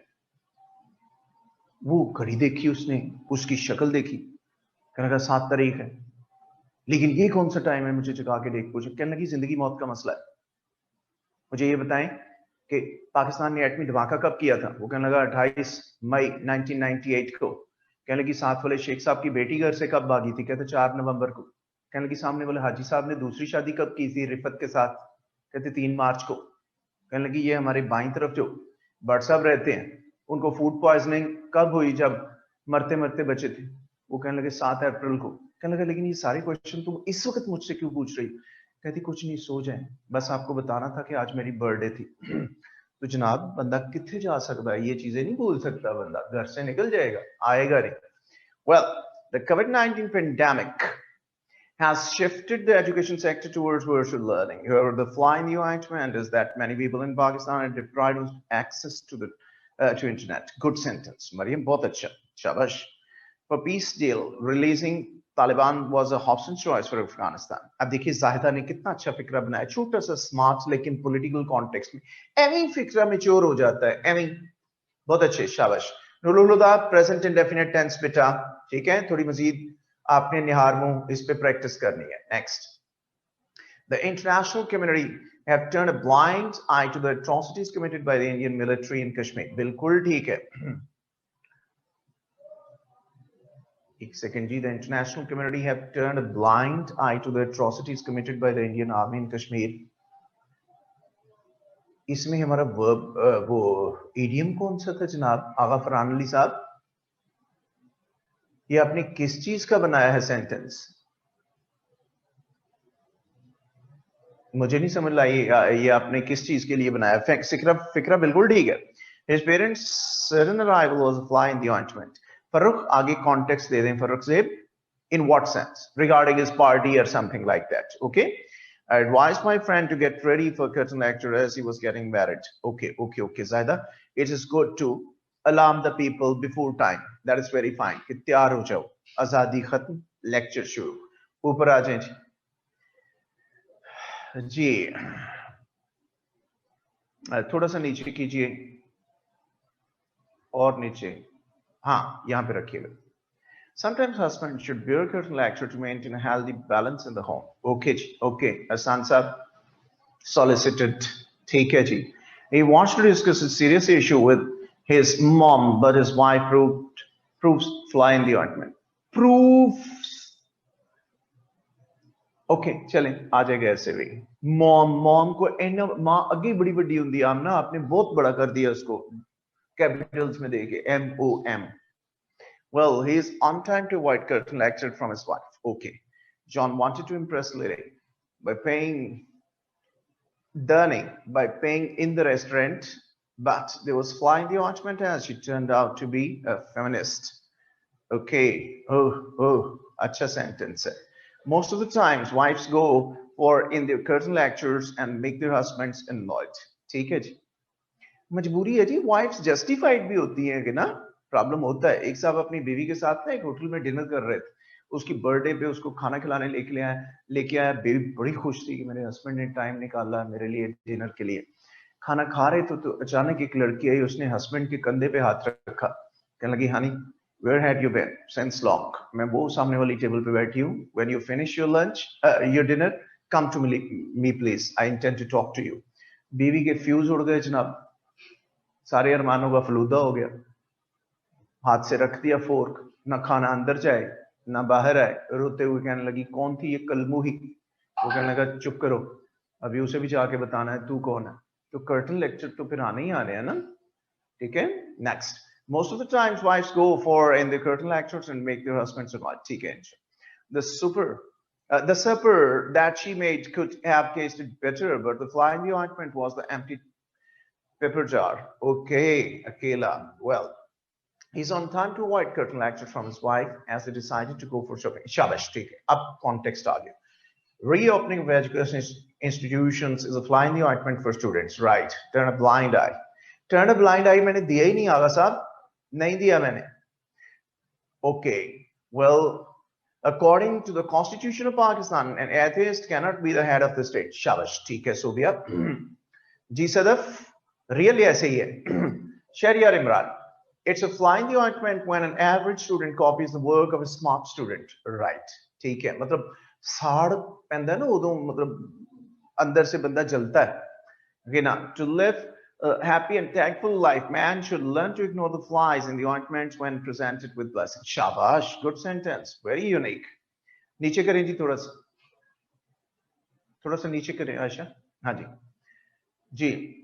वो घड़ी देखी उसने, उसकी शक्ल देखी. कहने लगा 7 तारीख है. लेकिन ये कौन सा टाइम है मुझे जगा के देख पूछे? कहने लगी जिंदगी मौत का मसला है, मुझे ये बताएं कि पाकिस्तान ने एटमी धमाका कब किया था, वो कहने लगा 28 मई 1998 को। कहने लगी साथ वाले शेख साहब की बेटी घर से कब भागी थी, कहते 4 नवंबर को। कहने लगी सामने वाले हाजी साहब ने दूसरी शादी कब की थी रिफत के साथ, कहते 3 मार्च को। कहने लगी ये हमारे बाईं तरफ जो भट्ट साहब रहते हैं उनको फूड पॉइजनिंग कब हुई, जब मरते मरते बचे थे, वो कहने लगे 7 अप्रैल को। कहने लगा लेकिन ये सारे क्वेश्चन तुम इस वक्त मुझसे क्यों पूछ रही? कहती कुछ नहीं, सो जाए, बस आपको बताना था कि आज मेरी बर्थडे थी। तो जनाब बंदा कितने जा सकता है, ये चीजें नहीं भूल सकता बंदा, घर से निकल जाएगा, आएगा नहीं। Well, the COVID-19 pandemic has shifted the education sector towards virtual learning. However, the fly in the ointment is that many people in Pakistan are deprived of access to the to internet. Good sentence, Mariam, बहुत अच्छा, शाबाश. For peace deal, releasing Taliban was a Hobson's choice for Afghanistan. अब देखिए जाहिदा ने कितना अच्छा फिक्रा बनाया, छोटा सा स्मार्ट लेकिन पॉलिटिकल कॉन्टेक्स्ट में एवं फिक्रा मैच्योर हो जाता है, एवं बहुत अच्छे, शाबाश. नुलुलुदा प्रेजेंट इंडेफिनिट टेंस बेटा, ठीक है, थोड़ी मजीद आपने निहार मुंह इस पे प्रैक्टिस करनी है. Next, the international community have turned a blind eye to the atrocities committed by the Indian military in Kashmir. बिल्कुल ठीक है. एक सेकंड जी. The international community have turned a blind eye to the atrocities committed by the Indian army in Kashmir. इसमें हमारा verb वो idiom कौन सा था जनाब आगा फरहान अली साहब? ये आपने किस चीज का बनाया है सेंटेंस, मुझे नहीं समझ आएगा ये आपने किस चीज के लिए बनाया. फिक्रा बिल्कुल ठीक है. His parents' sudden arrival was a fly in the ointment. Farrukh आगे कॉन्टेक्स्ट दे दें फर्रुख साहब. In what sense? Regarding his party or something like that. Okay. I advised my friend to get ready for curtain lecture as he was getting married. Okay. Zaida, it is good to alarm the people before time. That is very fine. कि तैयार हो जाओ, आजादी खत्म, lecture शुरू. ऊपर आ जाए जी, थोड़ा सा नीचे कीजिए और नीचे, हाँ यहाँ पे रखिएगा. Sometimes husband should bear curtain lecture to maintain a healthy balance in the home. Okay ji, okay. Ahsan साहब solicited, ठीक है जी. He wants to discuss a serious issue with his mom, but his wife proves fly in the ointment. Proofs. Okay, चलें आ जाएगा ऐसे भी. Mom को N माँ अगे बड़ी बड़ी होंगी, आमना आपने बहुत बड़ा कर दिया उसको कैपिटल्स में देके MOM. Well, he is on time to avoid curtain lecture from his wife. Okay. John wanted to impress Lily by paying in the restaurant, but there was fly in the ointment as she turned out to be a feminist. Okay. Oh, acha sentence. Most of the times, wives go for in their curtain lectures and make their husbands annoyed. ठीक है जी, मजबूरी है जी. Wives justified भी होती हैं कि ना, problem होता है. एक साहब अपनी बीवी के साथ ना एक होटल में डिनर कर रहे थे, उसकी बर्थडे पे उसको खाना खिलाने लेके आया. बेबी बड़ी खुश थी कि मेरे हस्बैंड ने टाइम निकाला मेरे लिए डिनर के लिए. खाना खा रहे थे तो अचानक एक लड़की आई, उसने हस्बैंड के कंधे पे हाथ रखा, कहने लगी Honey where had you been since long? मैं वो सामने वाली टेबल पे बैठी हूँ. When you finish your lunch, your dinner, come to me please. I intend to talk to you. बीवी के फ्यूज उड़ गए जनाब, सारे अरमानों का फलूदा हो गया. हाथ से रख दिया फोर्क, ना खाना अंदर जाए ना बाहर आए. रोते हुए कहने लगी कौन थी ये कलमुही? वो कहने लगा चुप करो, अभी उसे भी जाके बताना है तू कौन है. तो कर्टन लेक्चर तो फिर आने ही आने हैं ना, ठीक है. Next, most of the times wives go for in the curtain lectures and make their husbands annoyed. ठीक है. The supper that she made could have tasted better, but the fly in the ointment was the empty pepper jar. Okay, Akela. Well, he's on time to avoid curtain lecture from his wife as they decided to go for shopping. Shabash, ठीक है. अब context आ गया. Reopening of education institutions is a fly in the ointment for students, right? Turn a blind eye. Turn a blind eye मैंने दिया ही नहीं आगा साहब, नहीं दिया मैंने. Okay, well, according to the Constitution of Pakistan, an atheist cannot be the head of the state. शाबाश, ठीक है सोबिया. जी सदफ, रियली ऐसे ही है. Shahryar Imran, it's a fly in the ointment when an average student copies the work of a smart student, right? ठीक है, मतलब साड़ पैंदा ना उदों, मतलब अंदर से बंदा जलता है. Okay, now to live A happy and thankful life. Man should learn to ignore the flies in the ointments when presented with blessing. Shabash, good sentence, very unique. नीचे करें जी, थोड़ा सा नीचे करें आयशा. हाँ जी जी.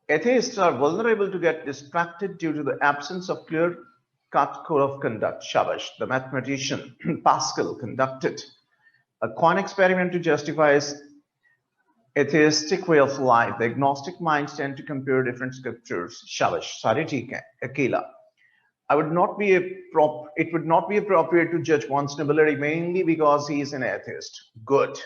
Atheists are vulnerable to get distracted due to the absence of clear-cut code of conduct. Shabash, the mathematician Pascal conducted a coin experiment to justify his atheistic way of life. The agnostic minds tend to compare different scriptures. Shabash, सारे ठीक हैं. Akela, it would not be appropriate to judge one's nobility mainly because he is an atheist. Good.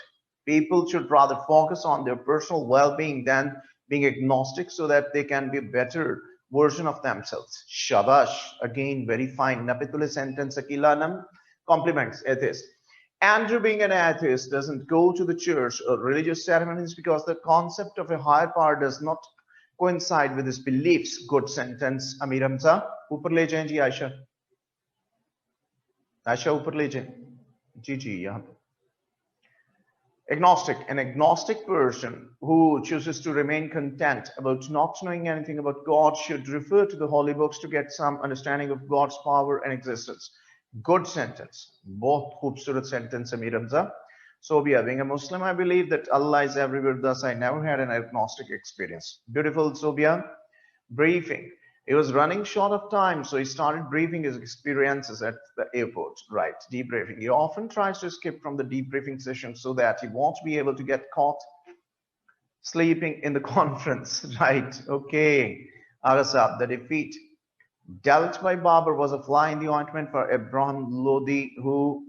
People should rather focus on their personal well-being than being agnostic so that they can be a better version of themselves. Shabash, again, very fine. Napitule sentence, Akilanam, compliments atheist. Andrew, being an atheist, doesn't go to the church or religious ceremonies because the concept of a higher power does not coincide with his beliefs. Good sentence. Amir Hamza, ऊपर ले जाएं जी आयशा. आयशा ऊपर ले जाएं. जी जी यहाँ पे. Agnostic, an agnostic person who chooses to remain content about not knowing anything about God should refer to the holy books to get some understanding of God's power and existence. Good sentence. बहुत खूबसूरत sentence, Amir Hamza. Sobia, being a Muslim, I believe that Allah is everywhere. Thus, I never had an agnostic experience. Beautiful, Sobia. Briefing. He was running short of time, so he started briefing his experiences at the airport. Right, debriefing. He often tries to skip from the debriefing session so that he won't be able to get caught sleeping in the conference. Right, okay. Agasab, the defeat dealt by Babur was a fly in the ointment for Abraham Lodi, who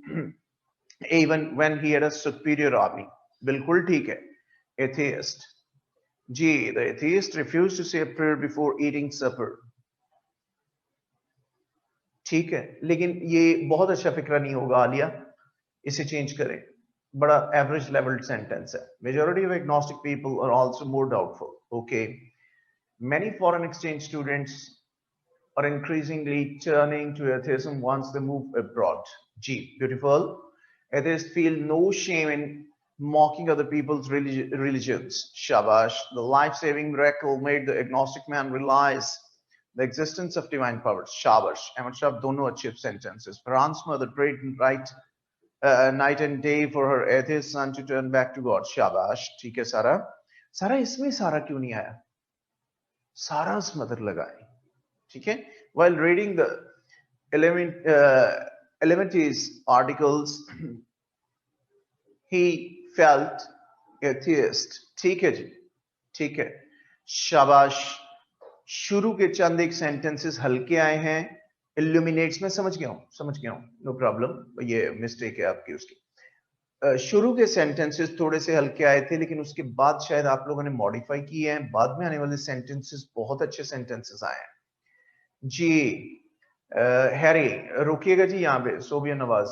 even when he had a superior army. Bilkul theek hai. Atheist. G, the atheist refused to say a prayer before eating supper. ठीक है, लेकिन ये बहुत अच्छा फिक्रा नहीं होगा आलिया, इसे change करें. बड़ा एवरेज लेवल सेंटेंस है. Majority of agnostic people are also more doubtful. Okay. Many foreign exchange students are increasingly turning to atheism once they move abroad. G, beautiful. Atheists feel no shame in mocking other people's religions. Shabash, the life-saving miracle made the agnostic man realize the existence of divine powers. Shabash, Ahmad Shah, dono achhe sentences. Farhan's mother prayed night and day for her atheist son to turn back to God. Shabash, theek hai Sara. Sara, isme Sara kyun nahi aaya? Sara's mother लगाए. ठीक है? While reading the Elementi's articles, he felt atheist. ठीक है जी, ठीक है. शाबाश. शुरू के चंद एक सेंटेंसेस हल्के आए हैं. इल्यूमिनेट्स में समझ गया हूं. नो प्रॉब्लम, ये मिस्टेक है आपकी उसकी. शुरू के सेंटेंसेस थोड़े से हल्के आए थे, लेकिन उसके बाद शायद आप लोगों ने मॉडिफाई किए हैं. बाद में आने वाले सेंटेंसेस बहुत अच्छे सेंटेंसेस आए हैं जी. हैरी, रुकिएगा जी यहाँ पे. Sobia Nawaz.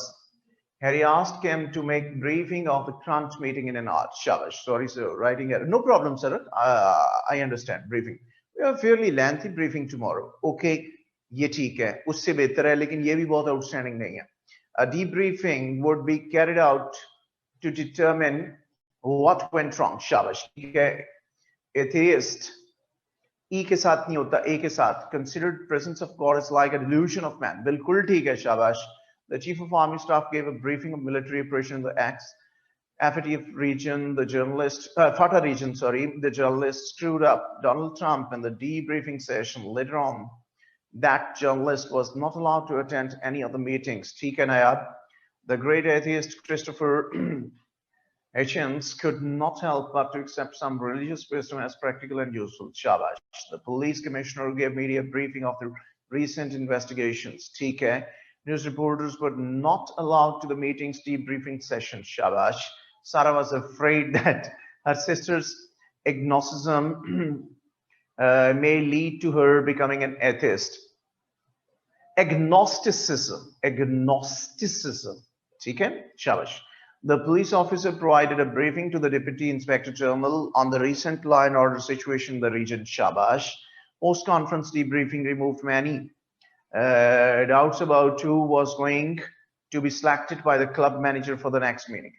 Harry asked him to make briefing of the crunch meeting in an hour. Shabash. Sorry, sir. Writing error. No problem, sir. I understand. Briefing. We have a fairly lengthy briefing tomorrow. Okay. ये ठीक है. उससे बेहतर है, लेकिन ये भी बहुत outstanding नहीं है. A debriefing would be carried out to determine what went wrong. Shabash. ठीक है. Atheist. E के साथ नहीं होता, A के साथ. Considered presence of God is like a delusion of man. बिल्कुल ठीक है. Shabash. The chief of army staff gave a briefing of military operation in the FATF region. The journalist, FATA region, sorry, the journalist screwed up Donald Trump in the debriefing session. Later on, that journalist was not allowed to attend any of the meetings. Theek hai Nayab. The great atheist Christopher Hitchens could not help but to accept some religious wisdom as practical and useful. Shabash. The police commissioner gave media a briefing of the recent investigations. Theek hai. News reporters were not allowed to the meeting's debriefing session. Shabash. Sarah was afraid that her sister's agnosticism may lead to her becoming an atheist. Agnosticism. ठीक है? Shabash. The police officer provided a briefing to the Deputy Inspector General on the recent law and order situation in the region. Shabash. Post-conference debriefing removed many doubts about who was going to be selected by the club manager for the next meeting.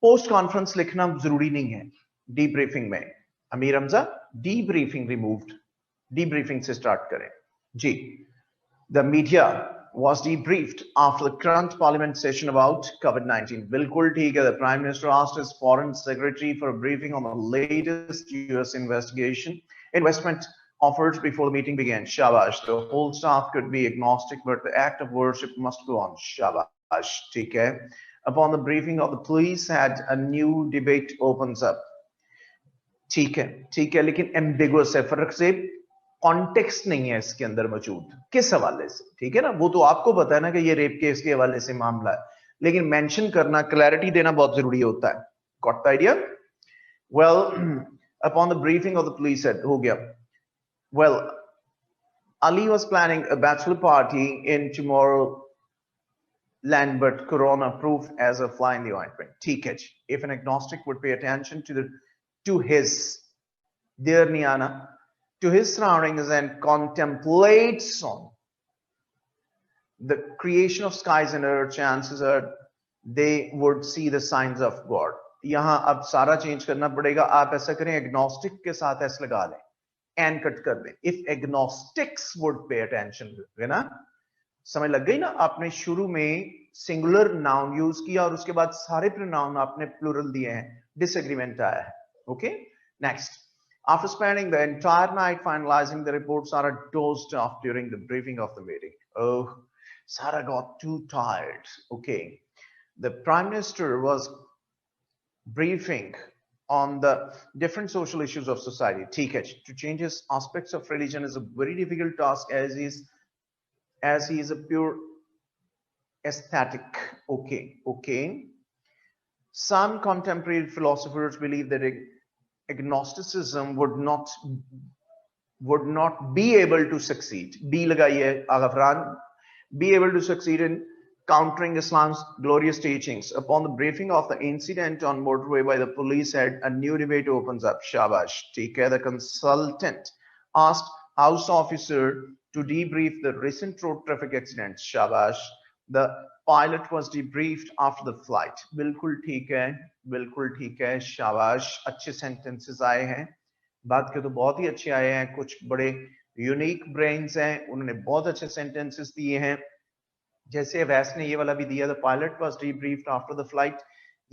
Post conference लिखना जरूरी नहीं है debriefing में. Amir Hamza debriefing removed, debriefing से start करें जी. The media was debriefed after the current parliament session about COVID-19. बिल्कुल ठीक है. The Prime Minister asked his foreign secretary for a briefing on the latest US investigation investment offers before the meeting began. Shabash. The whole staff could be agnostic, but the act of worship must go on. Shabash. ठीक है. Upon the briefing of the police, had a new debate opens up. ठीक है, लेकिन ambiguous है. फर्क से context नहीं है इसके अंदर मौजूद. किस हवाले से? ठीक है ना, वो तो आपको पता है ना कि ये रेप केस के हवाले से मामला है, लेकिन मेंशन करना, क्लैरिटी देना बहुत जरूरी होता है. Got the idea? Well, upon the briefing of the police head, हो गया. Well, Ali was planning a bachelor party in Tomorrowland, but corona proof as a fly in the ointment. ठीक है जी. If an agnostic would pay attention to his dear Niana, to his surroundings and contemplates on the creation of skies and earth, chances are they would see the signs of God. यहां अब सारा change करना पड़ेगा. आप ऐसा करें, agnostic के साथ एस लगा लें, एंड कट कर दें. If agnostics would pay attention, है ना, समझ लग गई ना. आपने शुरू में सिंगुलर नाउन यूज किया और उसके बाद सारे प्रोनाउन आपने प्लूरल दिए हैं. डिसएग्रीमेंट आया है. Okay, next. After spending the entire night finalizing the report, Sarah dozed off during the briefing of the meeting. Oh, Sarah got too tired. Okay. The Prime Minister was briefing on the different social issues of society. ठीक है. To change his aspects of religion is a very difficult task as he is a pure aesthetic. Okay. Some contemporary philosophers believe that agnosticism would not be able to succeed. Be लगाइए आगफरान. Be able to succeed in countering Islam's glorious teachings. Upon the briefing of the incident on motorway by the police head, a new debate opens up. Shabash. ठीक है. The consultant asked House officer to debrief the recent road traffic accidents. Shabash. The pilot was debriefed after the flight. बिल्कुल ठीक है. शाबाश. अच्छे sentences आए हैं. बात के तो बहुत ही अच्छे आए हैं. कुछ बड़े यूनिक ब्रेन्स हैं, उन्होंने बहुत अच्छे सेंटेंसेस दिए हैं. जैसे वैस ने ये वाला भी दिया, the pilot was debriefed after the flight.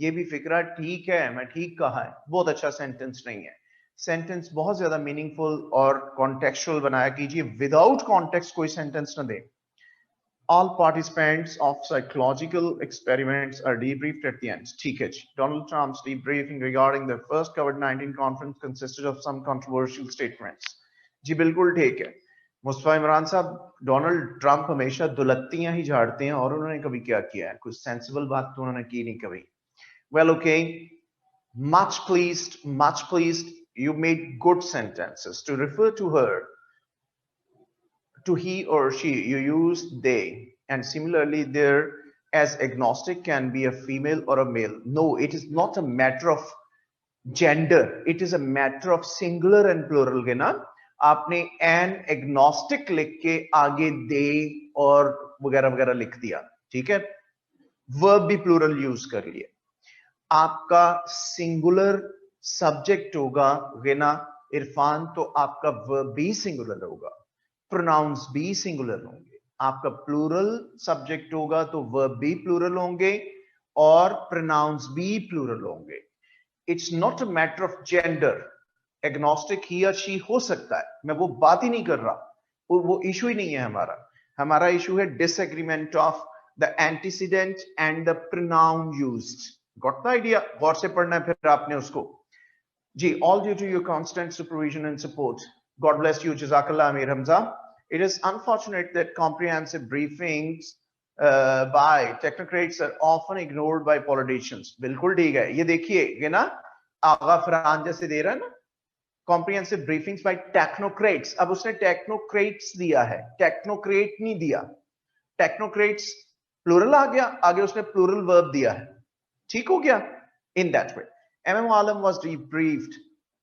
ये भी फिक्रा ठीक है, मैं ठीक कहा है. बहुत अच्छा सेंटेंस नहीं है. सेंटेंस बहुत ज्यादा मीनिंगफुल और कॉन्टेक्चुअल बनाया कीजिए. विदाउट कॉन्टेक्स्ट कोई सेंटेंस न दे. All participants of psychological experiments are debriefed at the end. ठीक है. Donald Trump's debriefing regarding the first COVID-19 conference consisted of some controversial statements. जी बिल्कुल ठीक है. मुस्तफा इमरान साहब, डोनाल्ड ट्रंप हमेशा दुलत्तियां ही झाड़ते हैं और उन्होंने कभी क्या किया है? कुछ सेंसिबल बात तो उन्होंने की नहीं कभी. Well, okay. Much pleased. You made good sentences. To refer to her, to he or she, you use they, and similarly there as agnostic can be a female or a male. No, it is not a matter of gender, it is a matter of singular and plural. है ना, आपने an agnostic लिख के आगे they और वगैरह वगैरह लिख दिया. ठीक है. verb भी plural यूज कर लिए. आपका सिंगुलर सब्जेक्ट होगा है ना इरफान, तो आपका verb भी सिंगुलर होगा, प्रोनाउंस भी सिंगुलर होंगे. आपका प्लूरल सब्जेक्ट होगा तो वर्ब भी प्लूरल होंगे और प्रोनाउंस भी प्लूरल होंगे. It's not a matter of gender. Agnostic he या शी हो सकता है, मैं वो बात ही नहीं कर रहा, वो इशू ही नहीं है हमारा. हमारा इशू है disagreement of the antecedent and the pronoun used. Got the idea? गौर से पढ़ना है फिर आपने उसको. जी, all due to your constant supervision and support. God bless you, Jazakallah, Amir Hamza. It is unfortunate that comprehensive briefings by technocrats are often ignored by politicians. बिल्कुल ठीक है. ये देखिए ना, आगा फरहान जैसे दे रहा है ना, comprehensive briefings by technocrats. अब उसने technocrats दिया है, technocrat नहीं दिया. Technocrats plural आ गया, आगे उसने plural verb दिया है. ठीक हो गया? In that way, MM Alam was debriefed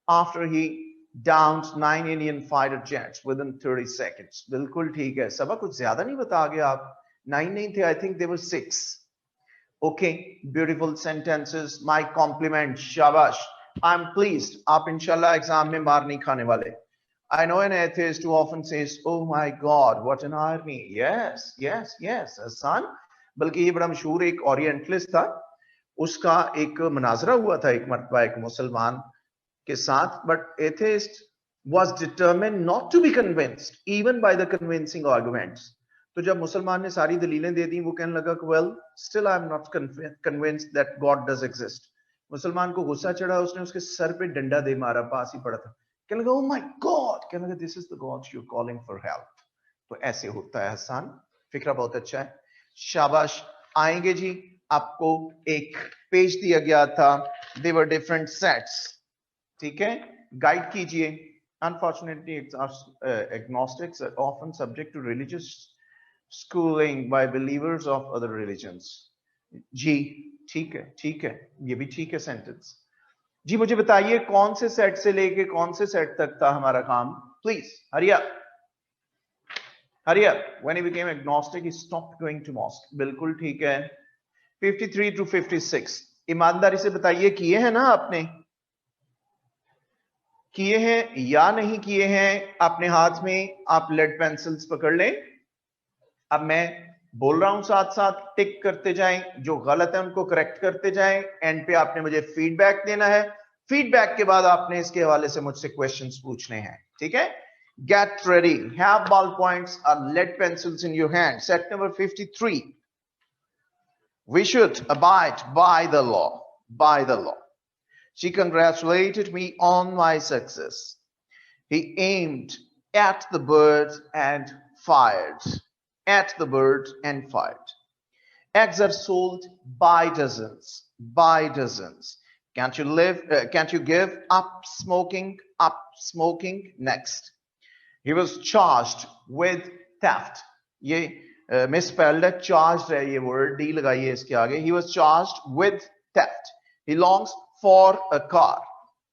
after he downed 9 Indian fighter jets within 30 seconds. बिल्कुल ठीक है. सबक कुछ ज्यादा नहीं बता गया आप. 9 नहीं थे, I think they were 6. Okay, beautiful sentences. My compliments. Shabash. I am pleased, आप इंशाल्लाह एग्जाम में मार नहीं खाने वाले. I know an atheist who often says, "Oh my God, what an army!" Yes, yes, yes, Hassan. बल्कि ये बड़ा मशहूर एक ओरिएंटलिस्ट था, उसका एक मनाजरा हुआ था एक मर्तबा एक मुसलमान के साथ, but atheist was determined not to be convinced even by the convincing arguments. तो जब मुसलमान ने सारी दलीलें दे दी, वो कहने लगा कि well, still I am not convinced that God does exist. मुसलमान को गुस्सा चढ़ा, उसने उसके सर पे डंडा दे मारा, पास ही पड़ा था. कहने लगा, oh my God, कहने लगा, this is the God you're calling for help. तो ऐसे होता है हसन, फिक्रा बहुत अच्छा है, शाबाश. आएंगे जी, आपको एक पेज दिया गया था, they were different sets, ठीक है, गाइड कीजिए. Unfortunately, agnostics are often subject to religious schooling by believers of other religions. जी ठीक है, ठीक है, ये भी ठीक है सेंटेंस. जी मुझे बताइए कौन से सेट से लेके कौन से सेट तक था हमारा काम. Please hurry up, hurry up. When he became agnostic he stopped going to mosque. बिल्कुल ठीक है. 53 to 56. ईमानदारी से बताइए किए हैं ना आपने, किए हैं या नहीं किए हैं. अपने हाथ में आप लेड पेंसिल्स पकड़ लें. अब मैं बोल रहा हूं, साथ साथ टिक करते जाएं, जो गलत है उनको करेक्ट करते जाएं. एंड पे आपने मुझे फीडबैक देना है. फीडबैक के बाद आपने इसके हवाले से मुझसे क्वेश्चंस पूछने हैं, ठीक है. Get ready, have ball points और lead pencils in your hand. Set number 53. We should abide by the law, by the law. She congratulated me on my success. He aimed at the bird and fired. At the bird and fired. Eggs are sold by dozens, by dozens. Can't you give up smoking, up smoking? Next. He was charged with theft. ये misspelled है, charged है ये word, D लगाइए इसके आगे. He was charged with theft. He longs for a car.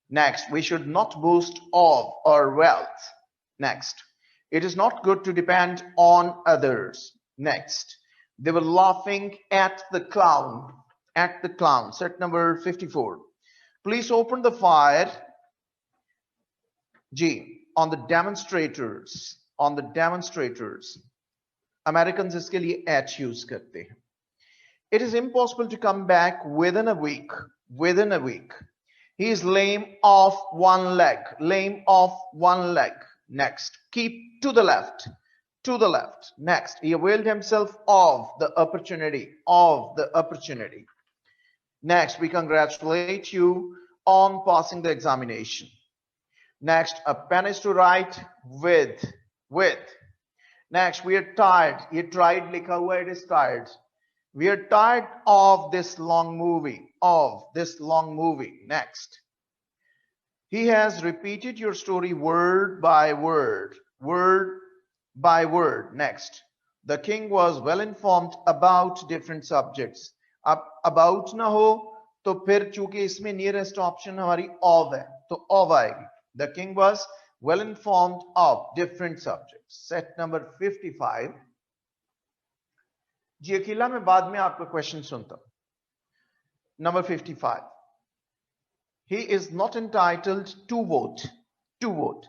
Next. We should not boast of our wealth. Next. It is not good to depend on others. Next. They were laughing at the clown. At the clown. Set number 54. Police opened the fire. G. On the demonstrators. On the demonstrators. Americans इसके लिए H use करते हैं. It is impossible to come back within a week. Within a week. He is lame of one leg. Lame of one leg. Next. Keep to the left. To the left. Next. He availed himself of the opportunity. Of the opportunity. Next. We congratulate you on passing the examination. Next. A pen is to write with. With. Next. We are tired. ये tried लिखा हुआ, it is tired. We are tired of this long movie. Of this long movie. Next. He has repeated your story word by word. Word by word. Next. The king was well informed about different subjects. अब about ना हो तो फिर चूंकि इसमें nearest option हमारी of है तो of आएगी. The king was well informed of different subjects. Set number 55. जी अकेला मैं बाद में आपका क्वेश्चन सुनता हूं. Number 55. He is not entitled to vote. To vote.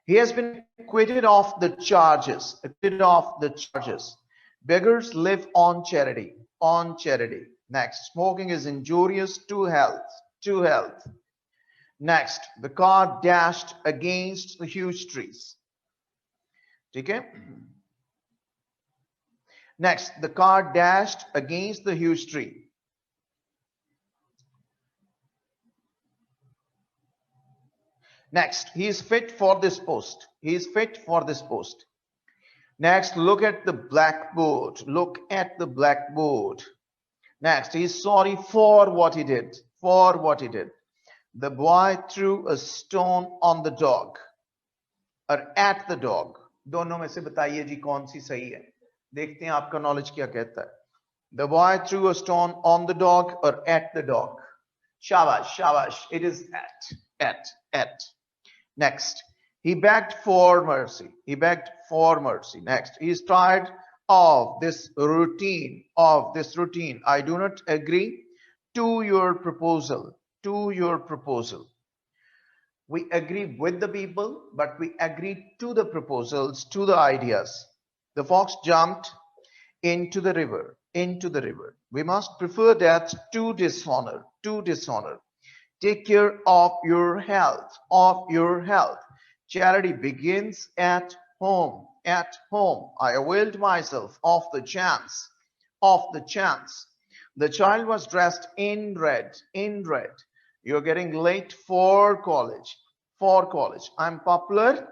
He has been acquitted of the charges. Acquitted of the charges. Beggars live on charity. On charity. Next. Smoking is injurious to health. To health. Next. The car dashed against the huge trees. Okay. Next. The car dashed against the huge tree. Next, he is fit for this post. He is fit for this post. Next, look at the blackboard. Look at the blackboard. Next, he is sorry for what he did. For what he did. The boy threw a stone on the dog. Or at the dog. दोनों में से बताइए जी कौन सी सही है. देखते हैं आपका नॉलेज क्या कहता है. The boy threw a stone on the dog or at the dog. Shabash, shabash. It is at. Next, he begged for mercy. He begged for mercy. Next, he is tired of this routine. Of this routine. I do not agree to your proposal. to your proposal. We agree with the people, but we agree to the proposals, to the ideas. The fox jumped into the river, into the river. We must prefer that to dishonor, to dishonor. Take care of your health, of your health. Charity begins at home, at home. I availed myself of the chance, of the chance. The child was dressed in red, in red. You're getting late for college, for college. I'm popular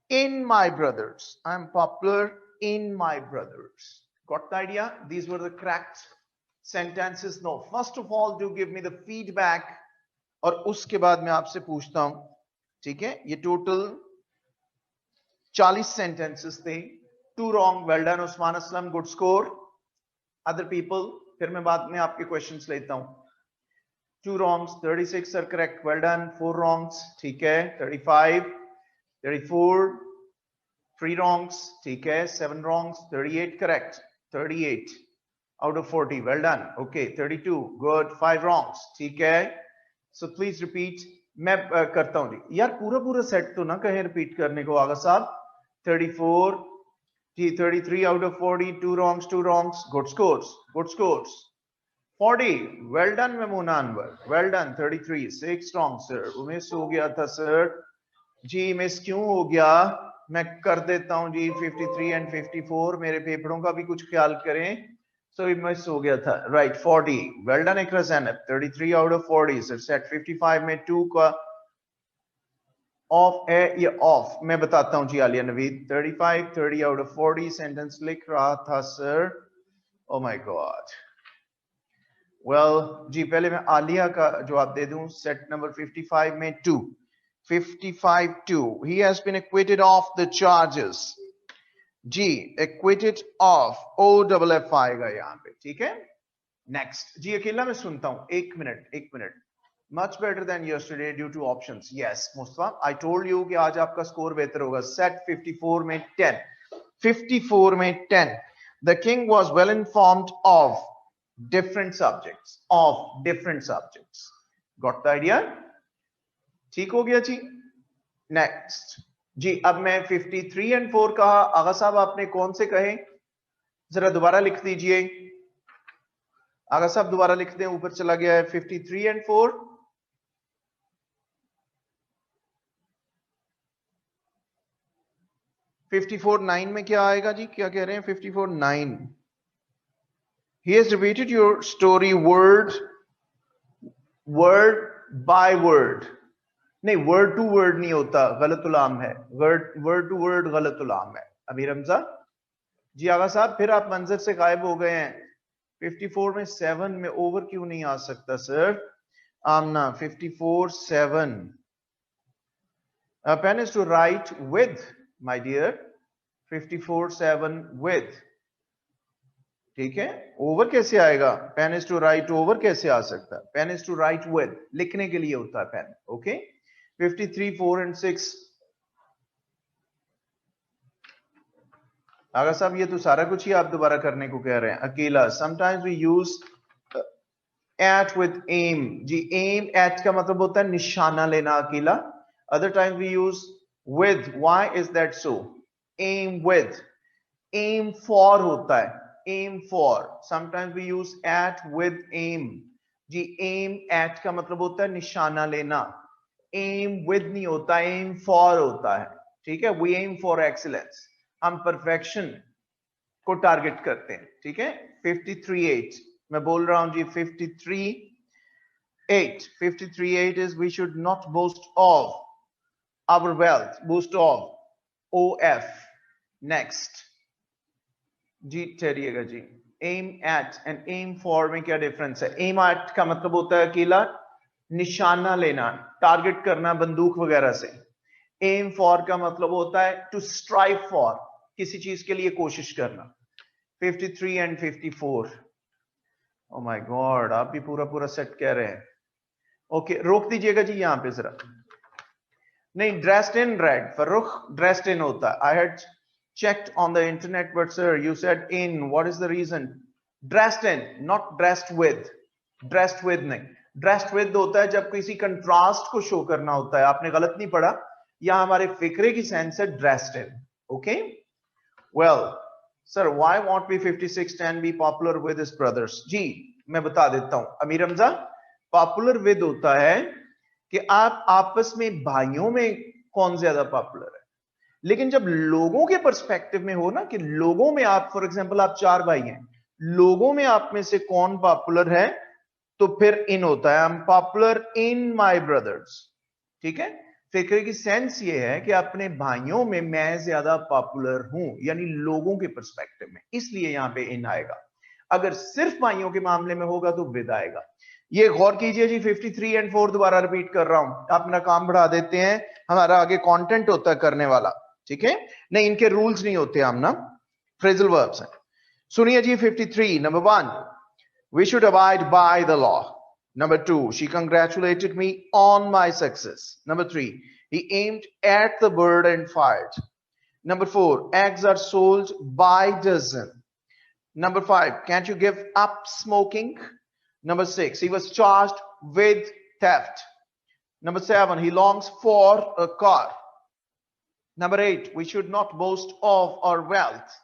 in my brothers. I'm popular in my brothers. Got the idea? These were the cracked sentences. No, first of all, do give me the feedback. और उसके बाद मैं आपसे पूछता हूं, ठीक है? ये टोटल 40 sentences थे. 2 wrong. Well done, Usman Aslam. Good score. Other people, फिर मैं बाद में आपके questions लेता हूं. 2 wrongs. 36 are correct. Well done. 4 wrongs. ठीक है? 35, 34. 3 wrongs. ठीक है? 7 wrongs. 38 correct. 38 out of 40. Well done. Okay. 32. Good. 5 wrongs. ठीक है? So please repeat. मैं करता हूं जी. यार पूरा सेट तो ना कहे रिपीट करने को आगा साहब. 34, 33 out of 40. 2 wrongs. 2 wrongs. Good scores. Good scores. 40. Well done, Memuna Anwar. Well done. 33. 6 wrong, sir. Miss हो गया था सर जी. मिस क्यों हो गया? मैं कर देता हूं जी. 53 and 54. मेरे पेपरों का भी कुछ ख्याल करें. So it मिस हो गया था. Right. 40. Well done, Ikra Zainab. 33 out of 40. So set 55 में 2 का ऑफ है या ऑफ? मैं बताता हूं जी. Aliya Naveed. 35, 30 out of 40. Sentence लिख रहा था sir. Oh my God. Well, जी पहले मैं आलिया का जवाब दे दूं. सेट नंबर 55 में 2. 55 2. He has been acquitted of the charges. Ji acquitted of. OFF आएगा यहाँ पे. ठीक है? Next. जी अकेला मैं सुनता हूं. एक minute. Much better than yesterday due to options. Yes, Mustafa. I told you कि आज आपका स्कोर बेहतर होगा. Set 54 में 10. 54 में 10. The king was well informed of different subjects. Of different subjects. Got the idea? ठीक हो गया जी. Next. जी अब मैं 53 and 4 कहा. आगा साहब आपने कौन से कहे? जरा दोबारा लिख दीजिए. आगा साहब दोबारा लिख दें. ऊपर चला गया है. 53 and 4. 54 9 में क्या आएगा जी? क्या कह रहे हैं? 54 9. He has repeated your story word by word. नहीं, word to word नहीं होता. गलतुलाम है. word to word गलतुलाम है. अमीर हमजा जी. आगा साहब फिर आप मंजर से गायब हो गए हैं. 54 में 7 में ओवर क्यों नहीं आ सकता sir? Amna 54 7. Pen is to write with, my dear. 54 7 with. ठीक है? ओवर कैसे आएगा? Pen is to write over कैसे आ सकता है? Pen is to write with. लिखने के लिए होता है पेन. ओके? 53 4 and 6. आगा साहब ये तो सारा कुछ ही आप दोबारा करने को कह रहे हैं. अकेला. Sometimes we use at with aim. Ji aim at का मतलब होता है निशाना लेना. अकेला. Other times we use with. Why is that so? Aim with. Aim for होता है. Aim for. Sometimes we use at with aim. Ji aim at का मतलब होता है निशाना लेना. Aim with नहीं होता. Aim for होता है. ठीक है? We aim for excellence. हम perfection को टारगेट करते हैं. ठीक है? 53 8. मैं बोल रहा हूं जी 53 8. 53 8 is we should not boast of our wealth. Boast of. OF. Next. Ji ठहरिएगा ji. Aim at and aim for में क्या डिफरेंस है? Aim at का मतलब होता है अकेला निशाना लेना, टारगेट करना बंदूक वगैरह से. Aim for का मतलब होता है to strive for, किसी चीज के लिए कोशिश करना. 53 and 54. Oh my God, आप भी पूरा सेट कह रहे हैं. ओके रोक दीजिएगा जी यहाँ पे जरा. नहीं, dressed in red. Farrukh dressed in होता है. I had checked on the internet, but sir, you said in. What is the reason? Dressed in, not dressed with. Dressed with नहीं, ड्रेस्ड विद होता है जब किसी कंट्रास्ट को शो करना होता है। आपने गलत नहीं पढ़ा, यहां हमारे फिक्रे की सेंस है dressed in. Okay, well sir why won't be 5610 be popular with his brothers? जी मैं बता देता हूं अमीर हमजा, पॉपुलर विद होता है कि आप आपस में भाइयों में कौन ज्यादा पॉपुलर है। लेकिन जब लोगों के पर्सपेक्टिव में हो ना, कि लोगों में आप, फॉर एग्जांपल आप 4 भाई हैं, लोगों में आप में से कौन पॉपुलर है, तो फिर इन होता है, I am popular in my brothers. ठीक है, फिक्रे की सेंस ये है कि अपने भाइयों में मैं ज्यादा पॉपुलर हूं, यानी लोगों के पर्सपेक्टिव में, इसलिए यहां पे इन आएगा। अगर सिर्फ भाइयों के मामले में होगा तो विद आएगा। ये गौर कीजिए जी, 53 एंड 4 दोबारा रिपीट कर रहा हूं, आप मेरा काम बढ़ा देते हैं, हमारा आगे कंटेंट होता है करने वाला। ठीक है, नहीं इनके रूल्स नहीं होते हम ना, फ्रेजल वर्ब्स हैं। सुनिए जी 53, number 1, we should abide by the law. Number 2, she congratulated me on my success. Number 3, he aimed at the bird and fired. Number 4, eggs are sold by dozen. Number 5, can't you give up smoking? Number 6, he was charged with theft. Number 7, he longs for a car. Number 8, we should not boast of our wealth.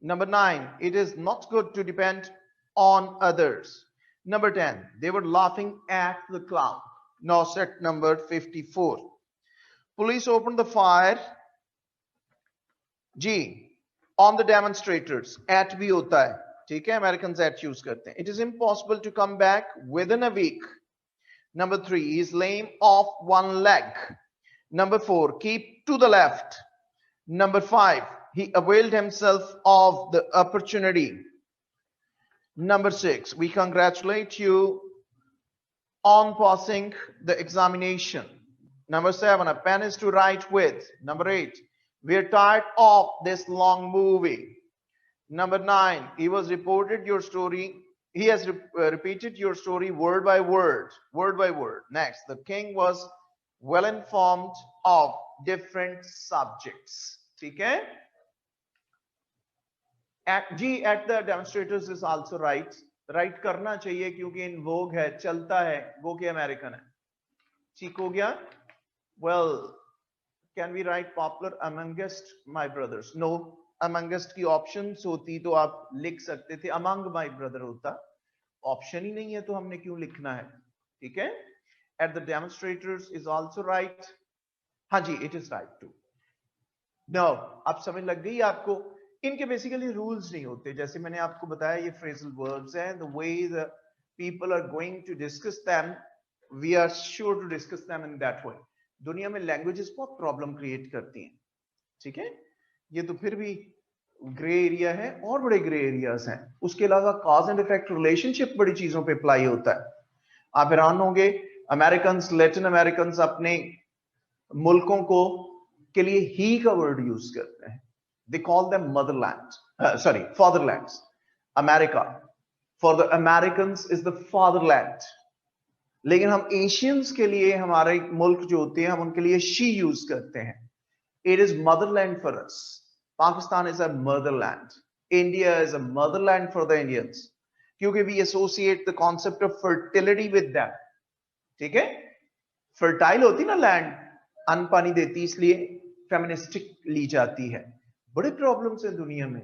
Number 9, it is not good to depend on others. Number 10, they were laughing at the clown. Now set number 54. Police opened the fire, G, on the demonstrators. At भी होता है, ठीक है, Americans at use करते हैं. It is impossible to come back within a week. Number 3, he is lame of one leg. Number 4, keep to the left. Number 5, he availed himself of the opportunity. Number 6, we congratulate you on passing the examination. Number 7, a pen is to write with. Number 8, we are tired of this long movie. Number 9, he has repeated your story word by word. Next, the king was well informed of different subjects. ठीक है, at the demonstrators is also right करना चाहिए क्योंकि इन vogue है, चलता है, वो के अमेरिकन है। ठीक हो गया? Well, can we write popular amongst my brothers? No, amongst की options होती तो आप लिख सकते थे, among my brother होता, ऑप्शन ही नहीं है तो हमने क्यों लिखना है? ठीक है, at the demonstrators is also right. हाँ जी, it is right too. Now, अब समझ लग गई आपको, इनके बेसिकली रूल्स नहीं होते, जैसे मैंने आपको बताया ये फ्रेजल वर्ब्स हैं, the way the people are going to discuss them, we are sure to discuss them in that way. दुनिया में लैंग्वेजेस बहुत प्रॉब्लम क्रिएट करती हैं, ठीक है, ये तो फिर भी ग्रे एरिया है, और बड़े ग्रे एरियाज हैं। उसके अलावा कॉज एंड इफेक्ट रिलेशनशिप बड़ी चीजों पे अप्लाई होता है। आप हैरान होंगे, अमेरिकन, लैटिन अमेरिकन अपने मुल्कों को के लिए ही का वर्ड यूज करते हैं। They call them fatherlands. America, for the Americans is the fatherland. लेकिन हम एशियंस के लिए, हमारे मुल्क जो होते हैं, हम उनके लिए she यूज करते हैं। It is motherland for us. Pakistan is a motherland. India is a motherland for the Indians. क्योंकि we associate the concept of fertility with them. ठीक है, fertile होती ना लैंड, अन्न पानी देती, इसलिए फेमिनिस्टिक ली जाती है। बड़े प्रॉब्लम्स हैं दुनिया में,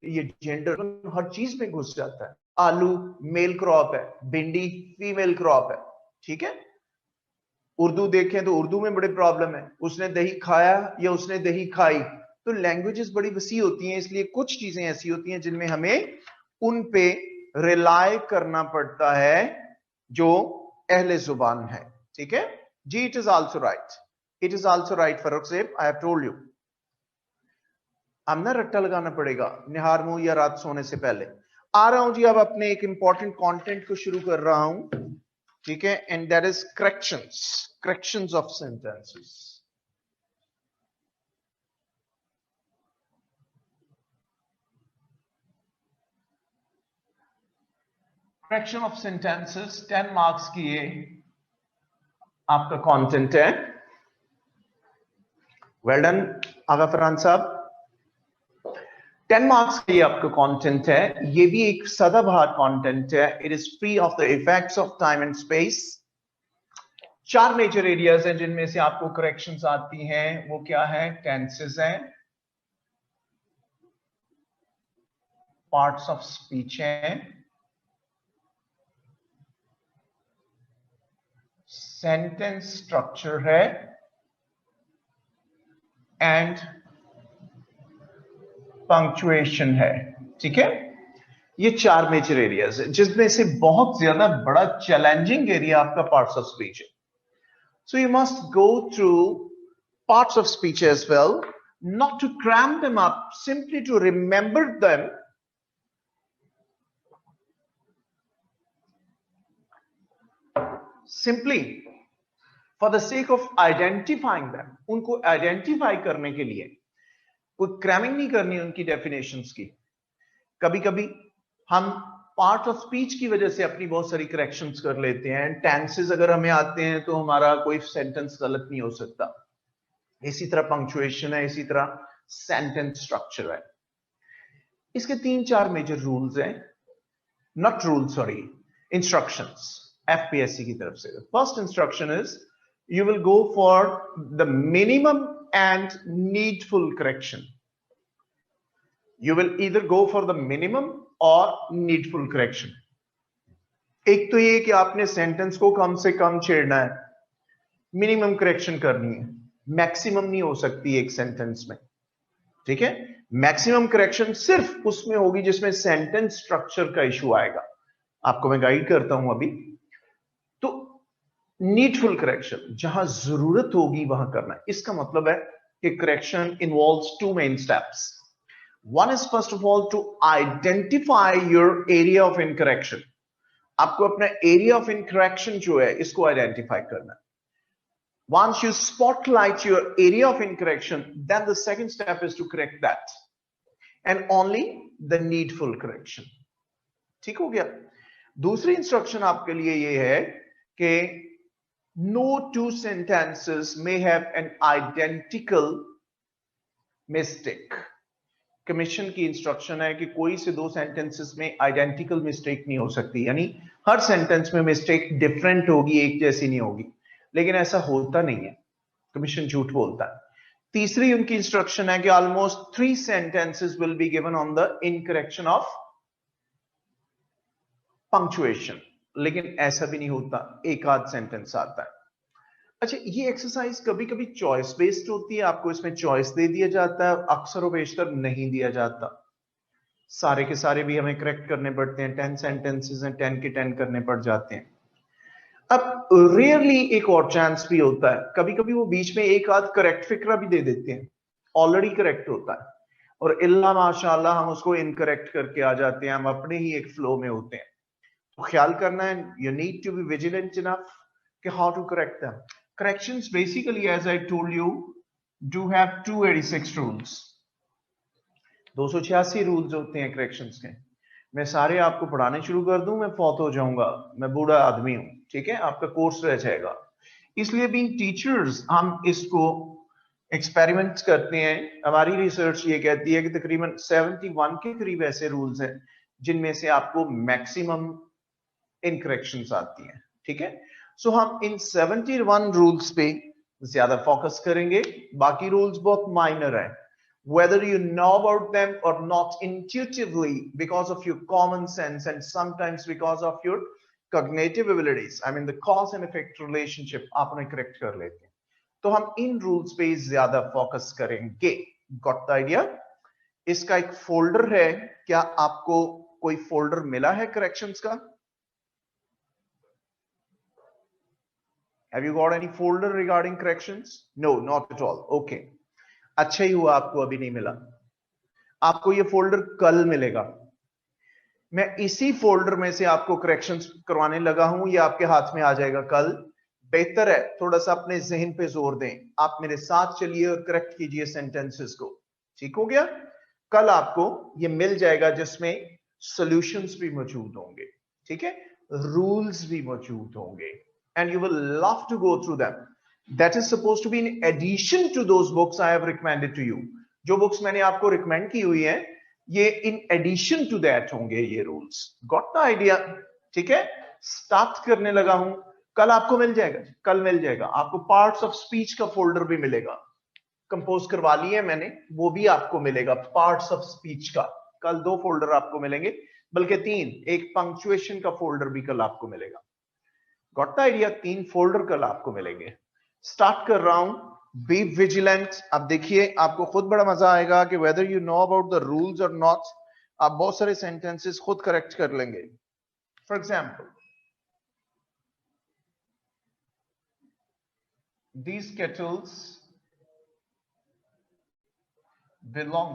ये जेंडर हर चीज में घुस जाता है। आलू मेल क्रॉप है, भिंडी फीमेल क्रॉप है, ठीक है। उर्दू देखें तो उर्दू में बड़े प्रॉब्लम है, उसने दही खाया या उसने दही खाई। तो लैंग्वेजेस बड़ी वसी होती हैं, इसलिए कुछ चीजें ऐसी होती हैं जिनमें हमें उन पे रिलाय करना पड़ता है जो अहले जुबान है, ठीक है जी। It is also right Farrukh सेब, आई हैव टोल्ड यू। अब ना रट्टा लगाना पड़ेगा निहार मुंह या रात सोने से पहले। आ रहा हूं जी, अब अपने एक इंपॉर्टेंट कंटेंट को शुरू कर रहा हूं, ठीक है, and that is corrections of sentences. Correction of sentences 10 marks की ये आपका कंटेंट है। वेल डन आगा फरहान साहब। 10 मार्क्स का ये आपका कंटेंट है, ये भी एक सदाबहार कंटेंट है। It is free of the effects of time and space. 4 major areas हैं जिनमें से आपको करेक्शंस आती हैं। वो क्या है? टेंसेस हैं, पार्ट्स ऑफ स्पीच हैं, सेंटेंस स्ट्रक्चर है, एंड पंक्चुएशन है। ठीक है, ये 4 मेजर एरियाज है, जिसमें से बहुत ज्यादा बड़ा चैलेंजिंग एरिया आपका पार्ट्स ऑफ स्पीच है। So you must go through parts of speech as well, not to cram them up, simply to remember them, simply for the sake of identifying them, उनको identify करने के लिए। कोई cramming नहीं करनी उनकी definitions की। कभी कभी हम पार्ट ऑफ स्पीच की वजह से अपनी बहुत सारी करेक्शंस कर लेते हैं। टेंसेस अगर हमें आते हैं तो हमारा कोई सेंटेंस गलत नहीं हो सकता। इसी तरह पंक्चुएशन है, इसी तरह सेंटेंस स्ट्रक्चर है। इसके 3-4 मेजर रूल्स हैं, not rule sorry, instructions FPSC की तरफ से। First instruction is you will go for the minimum and needful correction. You will either go for the minimum or needful correction. एक तो ये कि आपने सेंटेंस को कम से कम छेड़ना है, मिनिमम करेक्शन करनी है, मैक्सिमम नहीं हो सकती एक सेंटेंस में। ठीक है, मैक्सिमम करेक्शन सिर्फ उसमें होगी जिसमें सेंटेंस स्ट्रक्चर का इशू आएगा। आपको मैं गाइड करता हूं अभी। तो नीडफुल करेक्शन जहां जरूरत होगी वहां करना है। इसका मतलब है कि correction involves 2 main steps. One is first of all to identify your area of incorrection. आपको अपना area of incorrection जो है इसको identify करना है। Once you spotlight your area of incorrection, then the second step is to correct that, and only the needful correction. ठीक हो गया? दूसरी इंस्ट्रक्शन आपके लिए ये है कि no two sentences may have an identical mistake. Commission की इंस्ट्रक्शन है कि कोई से 2 सेंटेंसेस में आइडेंटिकल मिस्टेक नहीं हो सकती, यानी हर सेंटेंस में मिस्टेक डिफरेंट होगी, एक जैसी नहीं होगी। लेकिन ऐसा होता नहीं है, कमीशन झूठ बोलता है। तीसरी उनकी इंस्ट्रक्शन है कि almost 3 sentences will be given on the incorrection of punctuation, लेकिन ऐसा भी नहीं होता, एक आध सेंटेंस आता है। अच्छा, ये एक्सरसाइज कभी कभी चॉइस बेस्ड होती है, आपको इसमें चॉइस दे दिया जाता है, अक्सर और बेशतर नहीं दिया जाता। सारे के सारे भी हमें करेक्ट करने पड़ते हैं। 10 सेंटेंसेस हैं, 10 के 10 करने पड़ जाते हैं। अब रेयरली एक और चांस भी होता है, कभी कभी वो बीच में एक आध करेक्ट फिक्रा भी दे देते हैं, ऑलरेडी करेक्ट होता है, और इल्ला माशाल्लाह हम उसको इनकरेक्ट करके आ जाते हैं, हम अपने ही एक फ्लो में होते हैं। तो ख्याल करना है, you need to be vigilant enough कि how to correct them. Corrections basically, as I told you, do have 286 rules. 286 rules होते हैं करेक्शंस के। मैं सारे आपको पढ़ाने शुरू कर दूं, मैं फौत हो जाऊंगा, मैं बूढ़ा आदमी हूं। ठीक है, आपका कोर्स रह जाएगा। इसलिए बीइंग टीचर्स हम इसको एक्सपेरिमेंट करते हैं। हमारी रिसर्च ये कहती है कि तकरीबन 71 के करीब ऐसे रूल्स हैं जिनमें से आपको मैक्सिमम इनकरेक्शंस आती हैं। ठीक है, सो हम इन 71 रूल्स पे ज्यादा फोकस करेंगे, बाकी रूल्स बहुत माइनर है। Whether you know about them or not intuitively because of your common sense and sometimes because of your cognitive abilities, I mean the cause and effect relationship आपने correct कर लेते हैं। तो हम इन रूल्स पे ज्यादा फोकस करेंगे। Got the idea? इसका एक फोल्डर है, क्या आपको कोई फोल्डर मिला है करेक्शंस का? Have you got any folder regarding corrections? No, not at all. Okay. अच्छा ही हुआ आपको अभी नहीं मिला, आपको ये फोल्डर कल मिलेगा। मैं इसी फोल्डर में से आपको करेक्शंस करवाने लगा हूं, ये आपके हाथ में आ जाएगा कल। बेहतर है थोड़ा सा अपने जहन पे जोर दें, आप मेरे साथ चलिए और करेक्ट कीजिए सेंटेंसेस को। ठीक हो गया? कल आपको ये मिल जाएगा जिसमें सॉल्यूशंस भी मौजूद होंगे, ठीक है, रूल्स भी मौजूद होंगे, and you will love to go through them. That is supposed to be in addition to those books I have recommended to you. जो बुक्स मैंने आपको रिकमेंड की हुई है, ये इन एडिशन टू दैट होंगे ये रूल्स। Got the idea? ठीक है, स्टार्ट करने लगा हूं। कल आपको मिल जाएगा, कल मिल जाएगा आपको पार्ट्स ऑफ स्पीच का फोल्डर भी मिलेगा, कंपोज करवा लिए मैंने, वो भी आपको मिलेगा पार्ट्स ऑफ स्पीच का। कल 2 फोल्डर आपको मिलेंगे, बल्कि 3, एक पंक्चुएशन का फोल्डर भी कल आपको मिलेगा। Got the idea? 3 फोल्डर कल आपको मिलेंगे। स्टार्ट कर रहा हूं, बी विजिलेंट। अब देखिए आपको खुद बड़ा मजा आएगा कि whether you know about the rules और नॉट, आप बहुत सारे सेंटेंसेस खुद करेक्ट कर लेंगे। For example, these kettles belong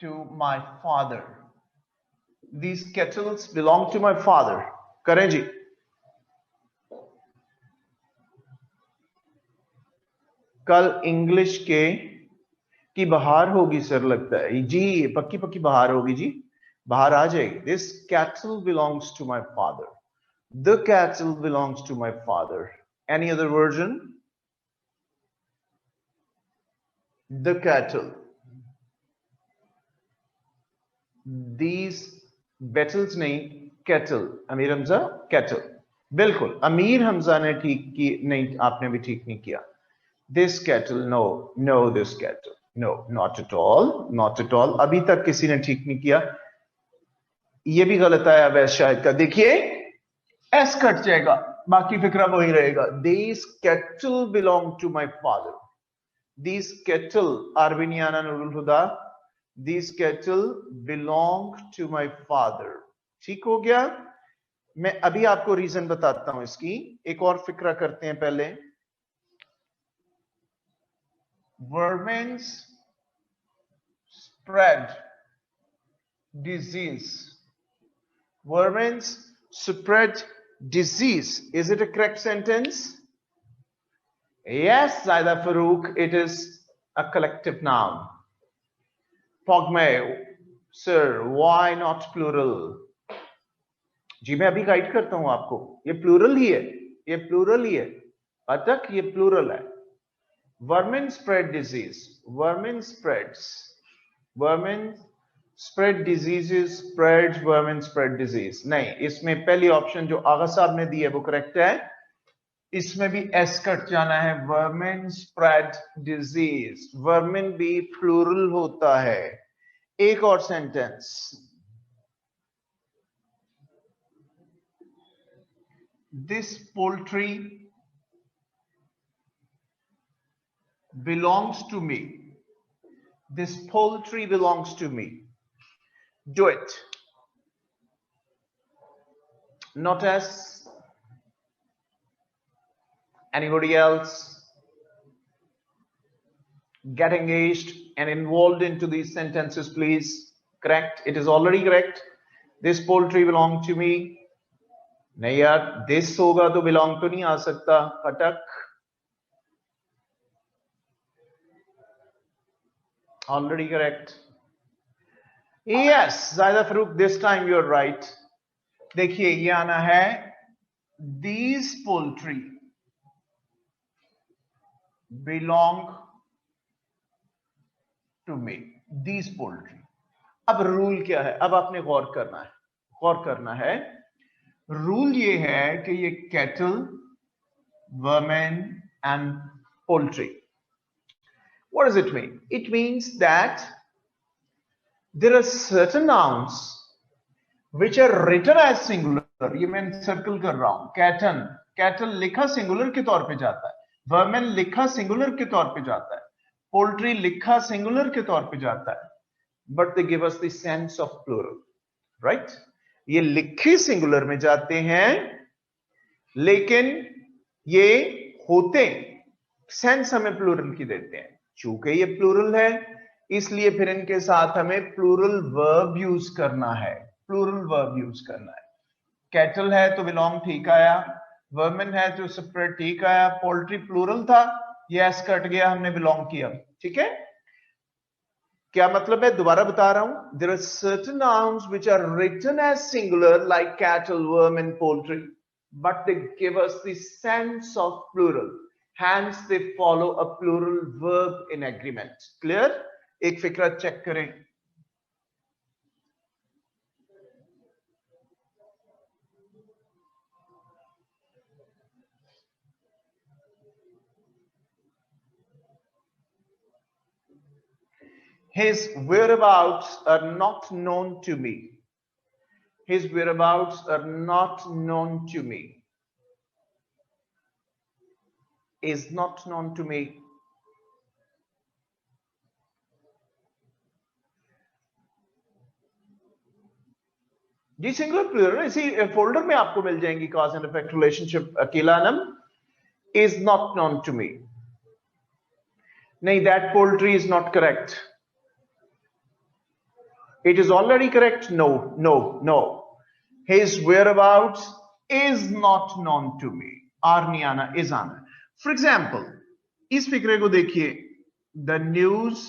to my father. These kettles belong to my father. करें जी। कल इंग्लिश के की बहार होगी सर, लगता है जी, पक्की पक्की बहार होगी जी, बाहर आ जाएगी। This kettle belongs to my father. The kettle belongs to my father. Any other version? The kettle. These bettles नहीं, kettle. अमीर हमजा kettle. बिल्कुल, अमीर हमजा ने ठीक की नहीं, आपने भी ठीक नहीं किया। This kettle, no, no, this kettle, no, not at all, not at all. अभी तक किसी ने ठीक नहीं किया, ये भी गलत आया वैसे शायद का। देखिए एस कट जाएगा, बाकी फिक्रा वही रहेगा। These kettle belong to my father. These kettle, आरबिनियाना Nurul Huda, these kettle belong to my father. ठीक हो गया? मैं अभी आपको रीजन बताता हूं इसकी, एक और फिक्रा करते हैं पहले। Vermin's spread disease. Vermin's spread disease. Is it a correct sentence? Yes, Zaida Farouk, it is a collective noun. Pogme, sir, why not plural? जी मैं अभी गाइड करता हूं आपको, ये प्लूरल ही है, ये प्लूरल ही है, अतक ये प्लूरल है। Vermin spread disease. Vermin spreads. Vermin spread diseases, spreads, vermin spread disease. नहीं, इसमें पहली ऑप्शन जो आगा साहब ने दी है वो करेक्ट है, इसमें भी एस कट जाना है। वर्मिन स्प्रेड डिजीज, वर्मिन भी प्लूरल होता है। एक और sentence, this poultry belongs to me. This poultry belongs to me. Do it. Not S. Anybody else? Get engaged and involved into these sentences, please. Correct. It is already correct. This poultry belong to me. नहीं यार, this होगा तो belong तो नहीं आ सकता। Cuttack. Already correct. Yes, Zaida Farouk, this time you're right. देखिए ये आना है these poultry belong to me. These poultry. अब रूल क्या है? अब आपने गौर करना है, गौर करना है। रूल ये है कि ये cattle, vermin and poultry, what does it mean? It means that there are certain nouns which are written as singular. ये मैं सर्कल कर रहा हूं। कैटन, कैटल लिखा सिंगुलर के तौर पे जाता है, वर्मेन लिखा सिंगुलर के तौर पे जाता है, पोल्ट्री लिखा सिंगुलर के तौर पे जाता है, but they give us the sense of plural, right? ये लिखे सिंगुलर में जाते हैं, लेकिन ये होते सेंस हमें प्लूरल की देते हैं। चूंकि ये प्लूरल है, इसलिए फिर इनके साथ हमें प्लूरल वर्ब यूज करना है, प्लूरल वर्ब यूज करना है। कैटल है तो बिलोंग ठीक आया, वर्मिन है तो स्प्रेड ठीक आया, पोल्ट्री प्लूरल था, ये एस कट गया, हमने बिलोंग किया। ठीक है, क्या मतलब है? दोबारा बता रहा हूं। There are certain nouns which are written as singular like cattle, vermin, poultry, but they give us the sense of plural, hence they follow a plural verb in agreement. Clear? एक फिक्रा चेक करें, His whereabouts are not known to me. His whereabouts are not known to me. Is not known to me. जी singular plural इसी folder में आपको मिल जाएंगी cause and effect relationship. अकेला नम is not known to me. नहीं, that poultry is not correct. It is already correct. No, no, no. His whereabouts is not known to me. Are नहीं आना, is आना. For example, इस फिक्रे को देखिए. The news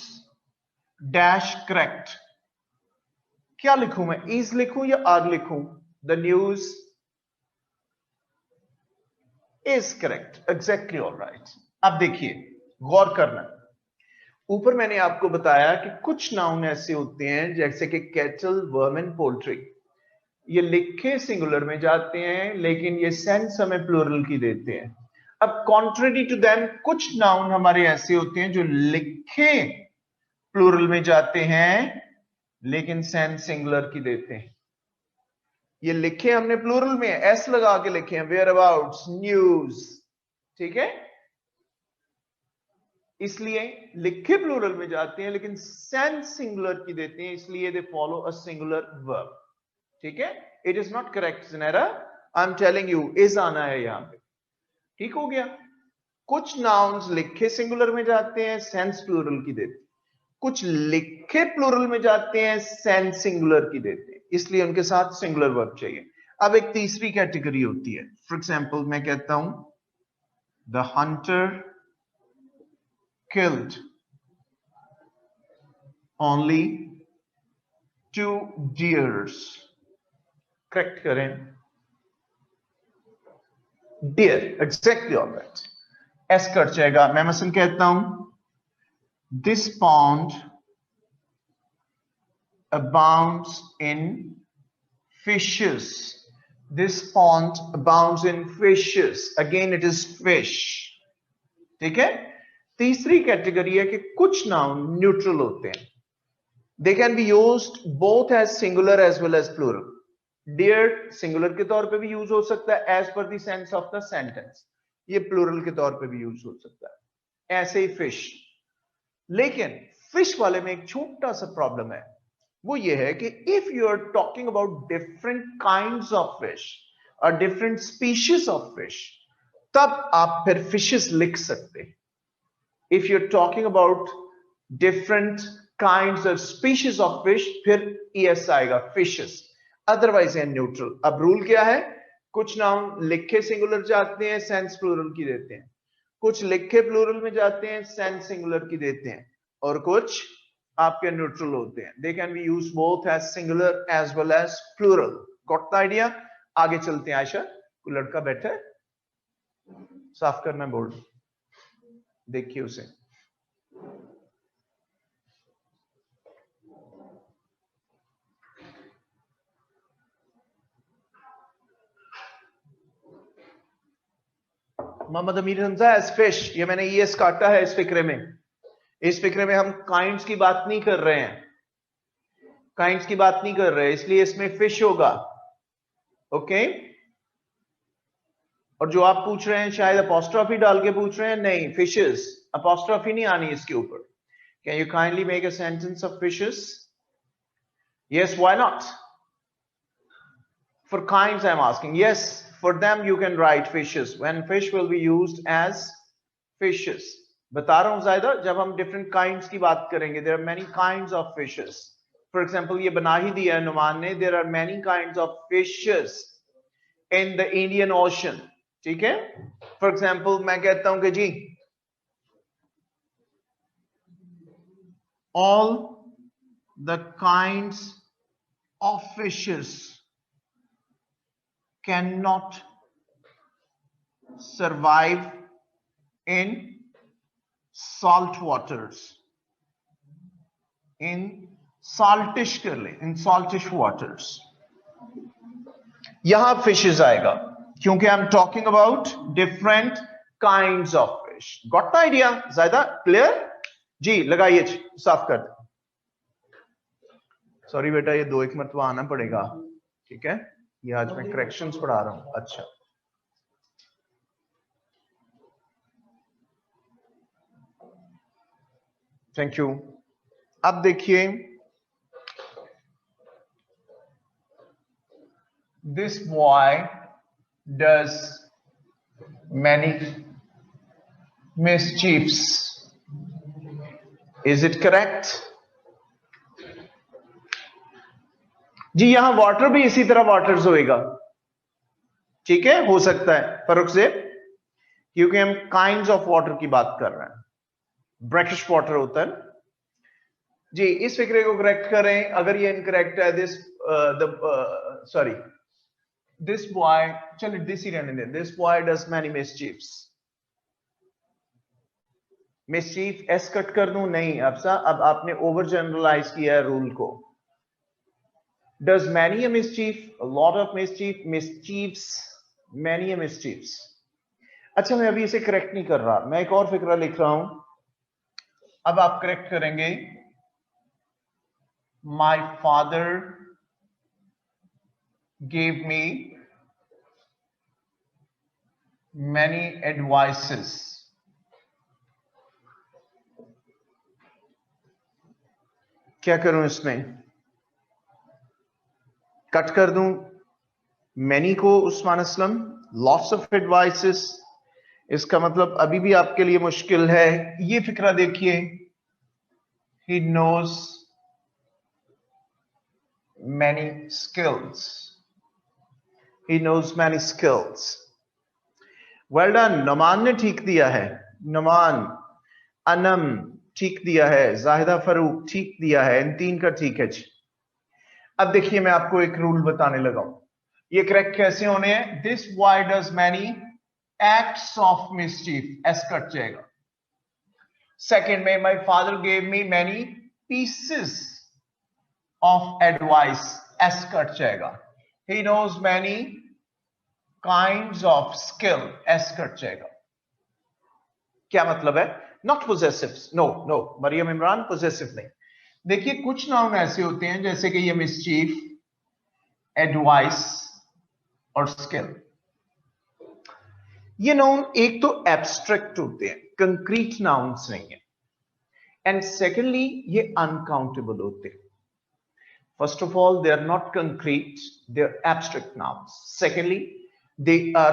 dash correct. क्या लिखूं मैं? is लिखूं या are लिखूं? The news is correct. Exactly all right. अब देखिए, गौर करना. ऊपर मैंने आपको बताया कि कुछ नाउन ऐसे होते हैं जैसे कि कैटल, वर्मिन, पोल्ट्री. ये लिखे सिंगुलर में जाते हैं लेकिन ये सेंस हमें प्लूरल की देते हैं. अब कॉन्ट्रेरी टू देम कुछ नाउन हमारे ऐसे होते हैं जो लिखे प्लूरल में जाते हैं लेकिन सेंस सिंगुलर की देते हैं. ये लिखे हमने प्लूरल में एस लगा के लिखे हैं, वेयर अबाउट्स, न्यूज. ठीक है, इसलिए लिखे प्लूरल में जाते हैं लेकिन सेंस सिंगुलर की देते हैं, इसलिए they follow a singular verb. ठीक है, it is not correct Zanaira. I am telling you, is आना है यहां पे. ठीक हो गया. कुछ नाउन्स लिखे सिंगुलर में जाते हैं, सेंस प्लूरल की देते हैं. कुछ लिखे प्लूरल में जाते हैं, सेंस सिंगुलर की देते हैं, इसलिए उनके साथ सिंगुलर वर्ब चाहिए. अब एक तीसरी कैटेगरी होती है. फॉर एग्जाम्पल मैं कहता हूं the Hunter killed only 2 deers. Correct करें. deer, exactly all right. S cut जाएगा. मैं मसलन कहता हूं this pond abounds in fishes. This pond abounds in fishes. Again it is fish. ठीक है. तीसरी कैटेगरी है कि कुछ नाउन न्यूट्रल होते हैं. They can be used both as singular as well as plural. Deer singular के तौर पे भी यूज हो सकता है as per the sense of the sentence. ये प्लूरल के तौर पे भी यूज हो सकता है. ऐसे ही फिश. लेकिन फिश वाले में एक छोटा सा प्रॉब्लम है. वो ये है कि if you are talking about different kinds of fish और डिफरेंट स्पीशीज ऑफ फिश, तब आप फिर फिशेस लिख सकते हैं. If you're talking about different kinds of species of fish, फिर es आएगा, fishes. Otherwise है neutral. अब रूल क्या है? कुछ नाउन लिखे सिंगुलर जाते हैं, सेंस प्लूरल की देते हैं. कुछ लिखे प्लूरल में जाते हैं, सेंस सिंगुलर की देते हैं. और कुछ आपके न्यूट्रल होते हैं. They can be used both as singular as well as plural. Got the idea? आगे चलते हैं. आयशा, कोई लड़का बैठा है, साफ करना बोर्ड. देखिए उसे. Mohammad Amir Hamza as fish. ये मैंने ईएस काटा है इस फिक्रे में. इस फिक्रे में हम काइंड्स की बात नहीं कर रहे हैं. काइंड्स की बात नहीं कर रहे, इसलिए इसमें फिश होगा. ओके. और जो आप पूछ रहे हैं शायद अपोस्ट्रोफी डाल के पूछ रहे हैं. नहीं, फिशेस. अपोस्ट्रोफी नहीं आनी इसके ऊपर. Can you kindly make a sentence of fishes? Yes, why not? For kinds I am asking. Yes, for them you can write fishes when fish will be used as fishes. बता रहा हूं ज़ायदा, जब हम different kinds की बात करेंगे, there are many kinds of fishes. For example, ये बना ही दिया है नुमान ने, there are many kinds of fishes in the Indian Ocean. ठीक है. For example, मैं कहता हूं कि जी all the kinds of fishes cannot survive in salt waters. In saltish कर ले, in saltish waters. यहां फिशेस आएगा क्योंकि I am talking about different kinds of fish. Got the idea? ज्यादा क्लियर जी? लगाइए जी, साफ कर दे। सॉरी बेटा, ये 2-1 मरतबा आना पड़ेगा, ठीक है? ये आज मैं करेक्शंस पढ़ा रहा हूं। अच्छा, थैंक यू। अब देखिए, this boy does many mischiefs. Is it correct? जी, यहां वाटर भी इसी तरह वाटर्स होएगा, ठीक है? हो सकता है फर्क से, क्योंकि हम काइंड्स ऑफ वाटर की बात कर रहे हैं। ब्रैकिश वाटर होता है जी। इस फिक्रे को करेक्ट करें। अगर ये इनकरेक्ट है, सॉरी, दिस बॉय, चलिए दिस ही रहने दें। This boy does many mischiefs. Mischief S cut कर दूं? नहीं अफसा, अब आपने ओवर जनरलाइज किया है रूल को। Does many a mischief, a lot of mischief, mischiefs, many a mischiefs. अच्छा, मैं अभी इसे करेक्ट नहीं कर रहा, मैं एक और फिक्रा लिख रहा हूं, अब आप करेक्ट करेंगे। My father gave me many advices. क्या करूं इसमें? कट कर दूं मैनी को Usman Aslam, lots of advices. इसका मतलब अभी भी आपके लिए मुश्किल है। ये फिक्रा देखिए, he knows many skills, he knows many skills. Well done. Naman ने ठीक दिया है, नमान। अनम ठीक दिया है, जाहिदा फरूक ठीक दिया है, इन 3 का ठीक है जी। अब देखिए, मैं आपको एक रूल बताने लगा हूं, ये करेक्ट कैसे होने हैं। This boy does many acts of mischief, S cut जाएगा। सेकेंड में, my father gave me many pieces of advice, S cut जाएगा। He knows many kinds of skill, S cut जाएगा। क्या मतलब है? Not possessive, no no, Maryam Imran possessive नहीं। देखिए, कुछ नाउन ऐसे होते हैं जैसे कि ये मिसचीफ, एडवाइस और स्किल। ये नाउन एक तो एब्स्ट्रैक्ट होते हैं, कंक्रीट नाउन्स नहीं है, एंड सेकेंडली ये अनकाउंटेबल होते हैं। First of all, they are not concrete, they are abstract nouns. Secondly, they are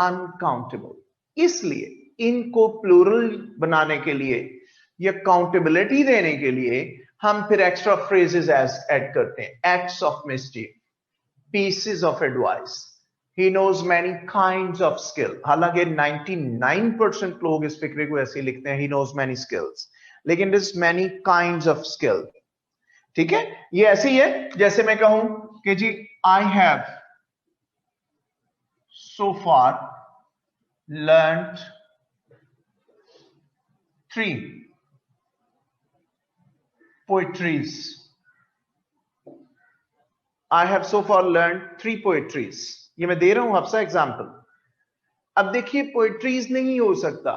uncountable. इसलिए इनको प्लूरल बनाने के लिए या काउंटेबिलिटी देने के लिए हम फिर एक्स्ट्रा फ्रेजेस ऐड करते हैं। Acts of mischief, pieces of advice, he knows many kinds of skill। हालांकि 99% लोग इस फिक्रे को ऐसे लिखते हैं, he knows many skills, लेकिन this many kinds of skill, ठीक है? ये ऐसे ही है जैसे मैं कहूं कि जी, I have so far learned 3 poetries। I have so far learned 3 poetries। ये मैं दे रहा हूं आपसे एग्जाम्पल। अब देखिए, पोएट्रीज नहीं हो सकता,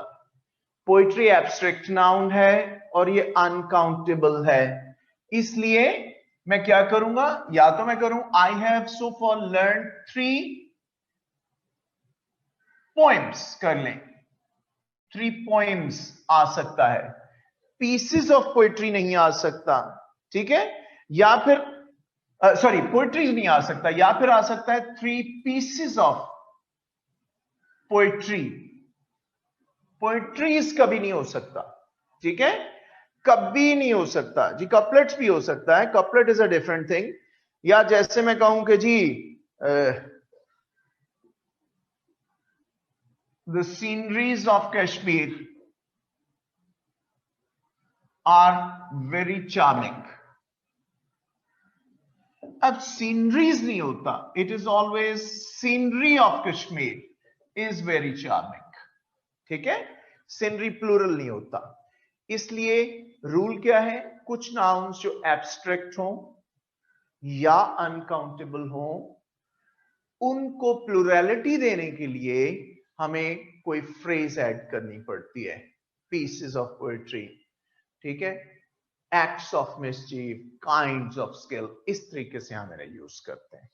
पोएट्री एब्स्ट्रैक्ट नाउन है और ये अनकाउंटेबल है। इसलिए मैं क्या करूंगा, या तो मैं करूं I have so for learn 3 poems कर लें, 3 पोएम्स आ सकता है, पीसेस ऑफ पोएट्री नहीं आ सकता, ठीक है? या फिर सॉरी, पोएट्रीज नहीं आ सकता, या फिर आ सकता है 3 पीसेस ऑफ पोएट्री। पोएट्रीज कभी नहीं हो सकता, ठीक है? कभी नहीं हो सकता जी। कपलेट्स भी हो सकता है, couplet is a different thing. या जैसे मैं कहूं कि जी, the sceneries of Kashmir are very charming. अब सीनरीज नहीं होता, it is always scenery of Kashmir is very charming, ठीक है? सीनरी प्लूरल नहीं होता। इसलिए रूल क्या है, कुछ नाउन्स जो एब्स्ट्रैक्ट हो या अनकाउंटेबल हो, उनको प्लुरलिटी देने के लिए हमें कोई फ्रेज ऐड करनी पड़ती है, पीसेस ऑफ पोएट्री, ठीक है, acts of mischief, kinds of skill, इस तरीके से हम इन्हें यूज करते हैं।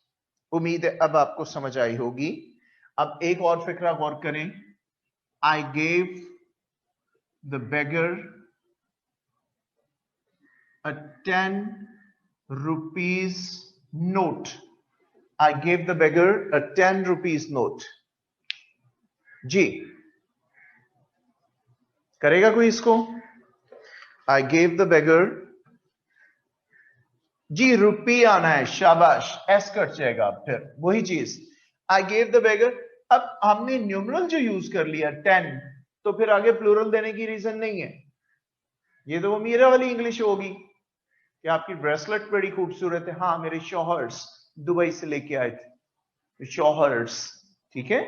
उम्मीद है अब आपको समझ आई होगी। अब एक और फिक्रा गौर करें, I gave the beggar a 10 rupees note. I gave the beggar a 10 rupees note. जी, करेगा कोई इसको? I gave the beggar, जी रुपी आना है, शाबाश, एस कट जाएगा फिर वही चीज, I gave the beggar। अब हमने न्यूमरल जो यूज कर लिया 10, तो फिर आगे प्लूरल देने की रीजन नहीं है। ये तो वो मीरा वाली इंग्लिश होगी कि आपकी ब्रेसलेट बड़ी खूबसूरत है, हाँ मेरे शौहर्स दुबई से लेके आए थे, शौहर्स, ठीक है।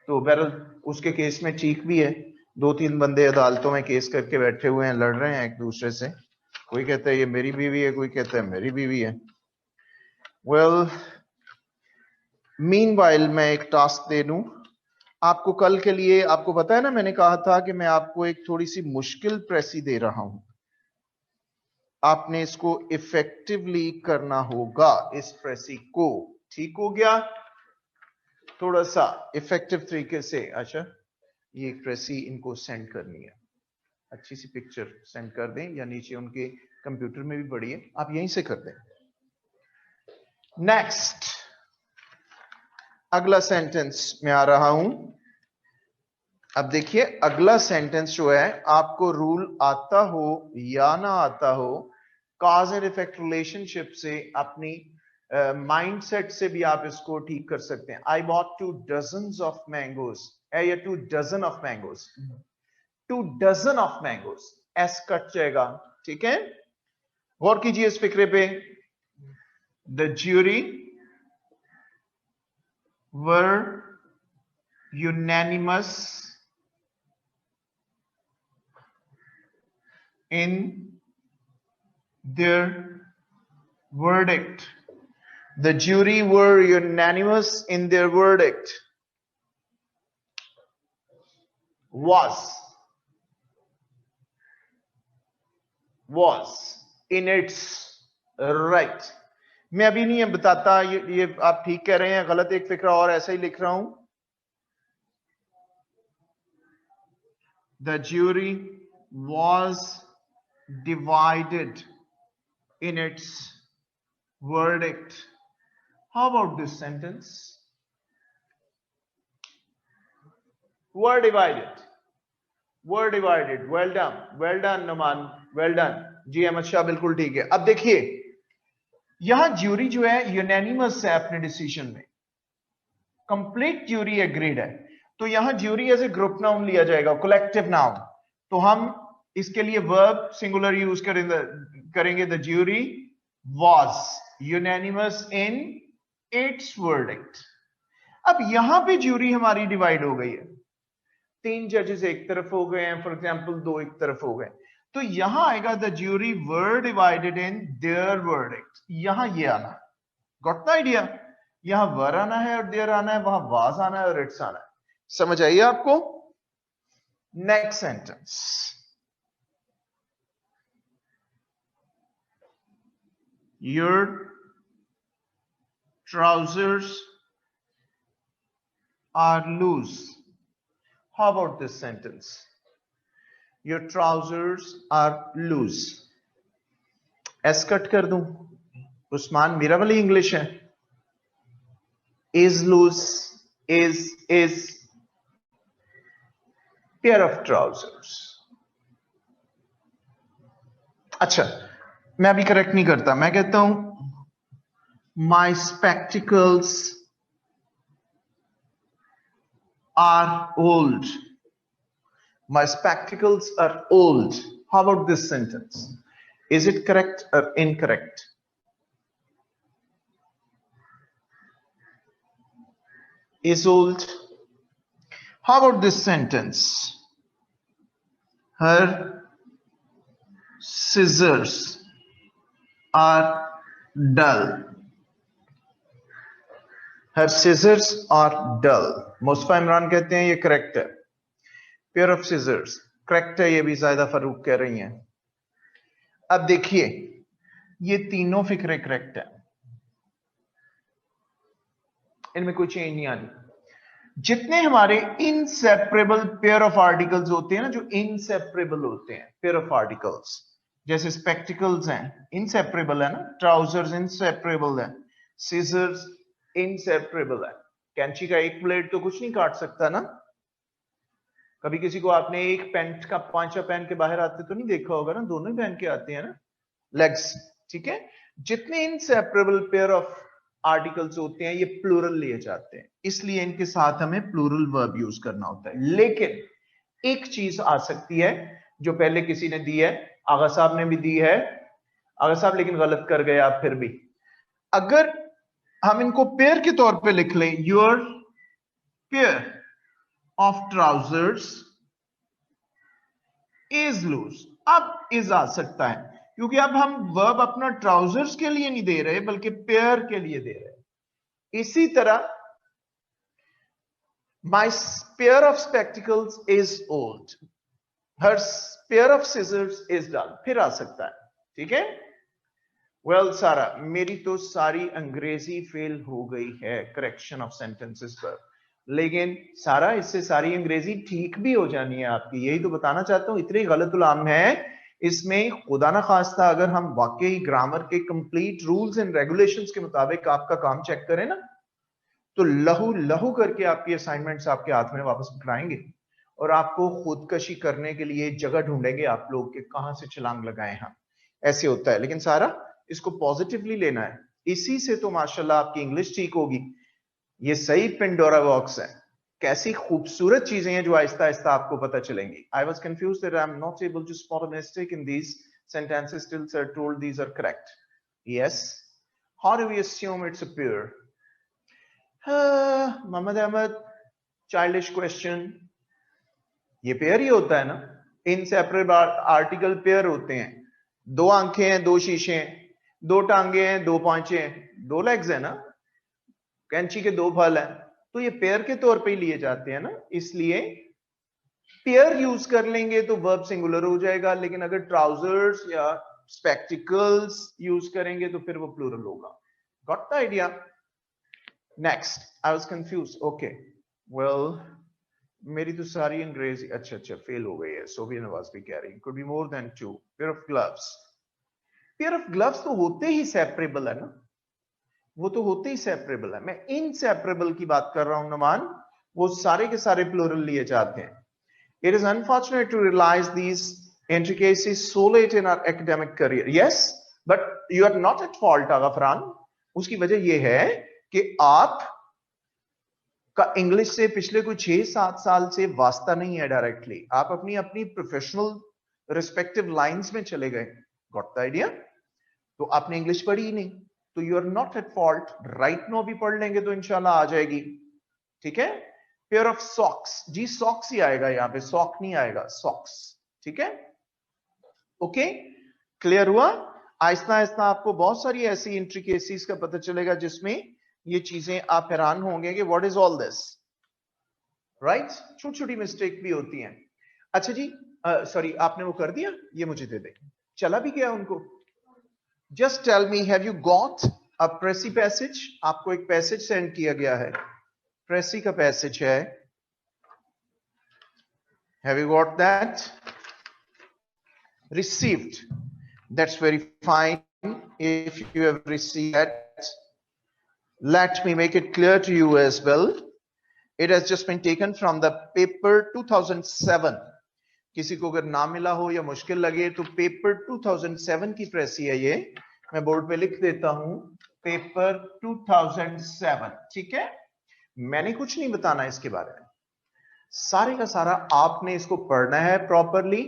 तो बहरहाल उसके केस में ठीक भी है, 2-3 बंदे अदालतों में केस करके बैठे हुए हैं, लड़ रहे हैं एक दूसरे से, कोई कहता है ये मेरी बीवी है, कोई कहता है मेरी बीवी है। वेल मीनवाइल मैं एक टास्क दे दूं आपको कल के लिए। आपको पता है ना, मैंने कहा था कि मैं आपको एक थोड़ी सी मुश्किल प्रेसी दे रहा हूं, आपने इसको इफेक्टिवली करना होगा, इस प्रेसी को, ठीक हो गया, थोड़ा सा इफेक्टिव तरीके से। अच्छा ये प्रेसी इनको सेंड करनी है, अच्छी सी पिक्चर सेंड कर दें, या नीचे उनके कंप्यूटर में भी पड़ी है, आप यहीं से कर दें। नेक्स्ट अगला सेंटेंस में आ रहा हूं। अब देखिए अगला सेंटेंस जो है, आपको रूल आता हो या ना आता हो, कॉज एंड इफेक्ट रिलेशनशिप से अपनी माइंडसेट से भी आप इसको ठीक कर सकते हैं। I bought 2 dozens of mangoes, या 2 dozen of mangoes, 2 dozen of mangoes, S cut जाएगा, ठीक है। गौर कीजिए इस फिक्रे पे, the jury were unanimous in their verdict. The jury were unanimous in their verdict. Was in its right. मैं अभी नहीं बताता ये आप ठीक कह रहे हैं, गलत एक फिक्रा और ऐसा ही लिख रहा हूं। The jury was divided in its verdict. How about this sentence? Were divided. Were divided. Well done. Well done, Numan. Well done. जी अहमद शाह, बिल्कुल ठीक है। अब देखिए यहां ज्यूरी जो है यूनानिमस है अपने डिसीजन में, कंप्लीट ज्यूरी एग्रीड है, तो यहां jury as a group noun लिया जाएगा, कलेक्टिव नाउन। तो हम इसके लिए वर्ब सिंगुलर यूज करेंगे, the jury was unanimous in its verdict. अब यहां पे ज्यूरी हमारी डिवाइड हो गई है, 3 जजेस एक तरफ हो गए हैं, फॉर एग्जांपल 2 एक तरफ हो गए, तो यहां आएगा the jury were divided in their verdict. यहां ये आना, गॉट द आइडिया, यहां वर आना है और देयर आना है, वहां वाज आना है और इट्स आना है। समझ आइए आपको? Next sentence, your trousers are loose. How about this sentence? Your trousers are loose. S cut कर दूं, उस्मान मेरा वाली इंग्लिश है, is loose, is pair of trousers। अच्छा मैं अभी करेक्ट नहीं करता, मैं कहता हूं my spectacles are old. My spectacles are old. How about this sentence? Is it correct or incorrect? Is old. How about this sentence? Her scissors are dull. Her scissors are dull. Mustafa Imran कहते हैं ये correct है. Pair of scissors correct है, ये भी जायदा फरूक कह रही हैं. अब देखिए ये तीनों फिक्रे करेक्ट है, इनमें कोई चेंज नहीं आनी. जितने हमारे इनसेपरेबल पेयर ऑफ आर्टिकल्स होते हैं ना, जो इनसेपरेबल होते हैं पेयर ऑफ आर्टिकल्स, जैसे स्पेक्टिकल्स हैं इनसेपरेबल है ना, ट्राउजर्स इनसेपरेबल है, सीजर्स इनसेपरेबल है. कैंची का एक ब्लेड तो कुछ नहीं काट सकता ना. कभी किसी को आपने एक पैंट का पांचा पहन के बाहर आते तो नहीं देखा होगा ना, दोनों ही पहन के आते हैं ना लेग्स. ठीक है, जितने इनसेपरेबल पेयर ऑफ आर्टिकल्स होते हैं ये प्लूरल लिए जाते हैं, इसलिए इनके साथ हमें प्लूरल वर्ब यूज करना होता है. लेकिन एक चीज आ सकती है जो पहले किसी ने दी है, आगा साहब ने भी दी है, आगा साहब लेकिन गलत कर गए आप. फिर भी अगर हम इनको पेयर के तौर पे लिख लें, your pair of trousers is loose. अब इज आ सकता है क्योंकि अब हम वर्ब अपना ट्राउजर्स के लिए नहीं दे रहे बल्कि पेयर के लिए दे रहे. इसी तरह my pair of spectacles is old, हर pair of scissors is dull. फिर आ सकता है. ठीक है. वेल सारा, मेरी तो सारी अंग्रेजी फेल हो गई है करेक्शन ऑफ सेंटेंसेस पर, लेकिन सारा इससे सारी अंग्रेजी ठीक भी हो जानी है आपकी. यही तो बताना चाहता हूं, इतने गलतुल-आम है इसमें. खुदा ना खास्ता अगर हम वाकई ग्रामर के कंप्लीट रूल्स एंड रेगुलेशंस के मुताबिक आपका काम चेक करें ना, तो लहू लहू करके आपकी असाइनमेंट्स आपके हाथ में वापस पकड़ाएंगे और आपको खुदकशी करने के लिए जगह ढूंढेंगे आप लोग के कहां से छलांग लगाए हम. ऐसे होता है. लेकिन सारा इसको पॉजिटिवली लेना है, इसी से तो माशाल्लाह आपकी इंग्लिश ठीक होगी. ये सही पेंडोरा बॉक्स है. कैसी खूबसूरत चीजें हैं जो आहिस्ता आहिस्ता आपको पता चलेंगी. I was confuse that I am not able to spot a mistake in these sentences till sir told these are correct. Yes. How do we assume it's a pair? Mohammed Ahmed, childish question. ये pair ही होता है ना, inseparable article pair होते हैं. दो आंखें हैं, दो शीशे हैं, दो टांगे हैं, दो पांचे हैं, दो लेग्स है ना, कैंची के दो फल हैं, तो ये पेयर के तौर पे ही लिए जाते हैं ना. इसलिए पेयर यूज कर लेंगे तो वर्ब सिंगुलर हो जाएगा, लेकिन अगर ट्राउजर्स या स्पेक्टिकल्स यूज करेंगे तो फिर वो प्लूरल होगा. Got the idea? Next, I was confuse. Okay, well मेरी तो सारी अंग्रेजी अच्छा फेल हो गई है. सोफिया नवाज भी कह रही could be more than two. Pair of gloves, pair of gloves तो होते ही सेपरेबल है ना, वो तो होते ही सेपरेबल है. मैं इनसेपरेबल की बात कर रहा हूं नमान, वो सारे के सारे प्लूरल लिए जाते हैं. It is unfortunate to realize these intricacies so late in our academic career. Yes, but you are not at fault, Agha Farhan. उसकी वजह यह है कि आप का इंग्लिश से पिछले कुछ 6-7 साल से वास्ता नहीं है डायरेक्टली. आप अपनी अपनी प्रोफेशनल रिस्पेक्टिव लाइंस में चले गए. Got the idea? तो आपने इंग्लिश पढ़ी ही नहीं, तो you are not at fault. Right now भी पढ़ लेंगे तो इंशाल्लाह आ जाएगी. ठीक है. पेयर ऑफ सॉक्स, जी सॉक्स ही आएगा यहां पे, सॉक नहीं आएगा, सॉक्स. ठीक है. ओके, क्लियर हुआ? आहिस्ता आहिस्ता आपको बहुत सारी ऐसी इंट्रिकेसीज का पता चलेगा जिसमें ये चीजें आप हैरान होंगे कि what is all this. Right, छोटी छोटी मिस्टेक भी होती हैं. अच्छा जी, सॉरी आपने वो कर दिया, ये मुझे दे दे. चला भी गया उनको. Just tell me, have you got a precis passage? आपको एक पैसेज सेंड किया गया है, प्रेसी का पैसेज है. Have you got that? Received. That's very fine. If you have received that, let me make it clear to you as well. It has just been taken from the paper 2007. किसी को अगर ना मिला हो या मुश्किल लगे तो पेपर 2007 की प्रेसी है ये. मैं बोर्ड पे लिख देता हूं, पेपर 2007. ठीक है. मैंने कुछ नहीं बताना इसके बारे में, सारे का सारा आपने इसको पढ़ना है प्रॉपरली.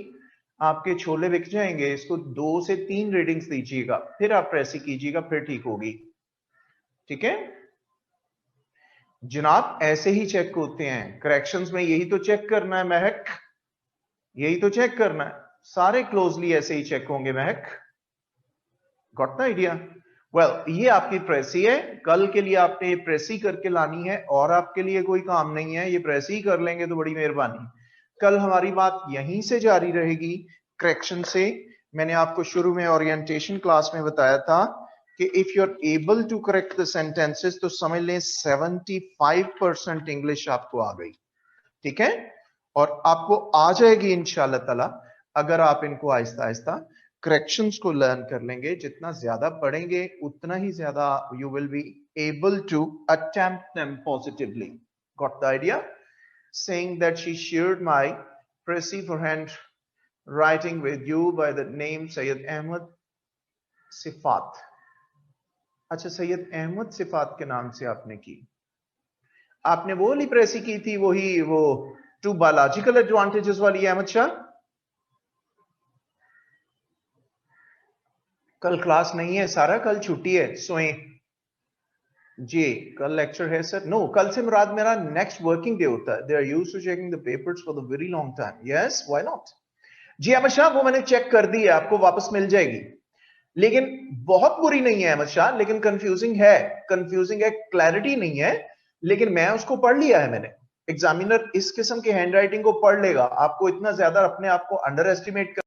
आपके छोले बिक जाएंगे. इसको 2 से 3 रीडिंग्स दीजिएगा, फिर आप प्रेसी कीजिएगा, फिर ठीक होगी. ठीक है जनाब, ऐसे ही चेक होते हैं करेक्शंस में. यही तो चेक करना है महक, यही तो चेक करना है. सारे क्लोजली ऐसे ही चेक होंगे महक. Got the idea? ये आपकी प्रेसी है, कल के लिए आपने ये प्रेसी करके लानी है और आपके लिए कोई काम नहीं है, ये प्रेसी कर लेंगे तो बड़ी मेहरबानी। कल हमारी बात यहीं से जारी रहेगी करेक्शन से। मैंने आपको शुरू में ओरिएंटेशन क्लास में बताया था कि if you are able to correct the sentences तो समझ लें 75% इंग्लिश आपको आ गई, ठीक है, और आपको आ जाएगी इंशाल्लाह ताला अगर आप इनको आहिस्ता आहिस्ता करेक्शंस को लर्न कर लेंगे। जितना ज्यादा पढ़ेंगे उतना ही ज्यादा you will be able to attempt them positively. Got the idea? Saying that she shared my precis for handwriting with you by the name Syed Ahmed Sifat. अच्छा, सैयद अहमद सिफात के नाम से आपने की, आपने वो वाली प्रेसी की थी, वही वो टू बायोलॉजिकल एडवांटेजेस वाली अहमद शाह? कल क्लास नहीं है सारा, कल छुट्टी है, सोए जी। कल लेक्चर है सर? नो, कल से मुराद मेरा नेक्स्ट वर्किंग डे होता है। They are used to checking the papers for the very long time. Yes, why not? जी अहमद शाह, वो मैंने चेक कर दी है, आपको वापस मिल जाएगी, लेकिन बहुत बुरी नहीं है अहमद शाह, लेकिन कंफ्यूजिंग है, क्लैरिटी नहीं है, लेकिन मैं उसको पढ़ लिया है मैंने। एग्जामिनर इस किस्म के हैंडराइटिंग को पढ़ लेगा, आपको इतना ज्यादा अपने आप को अंडर एस्टिमेट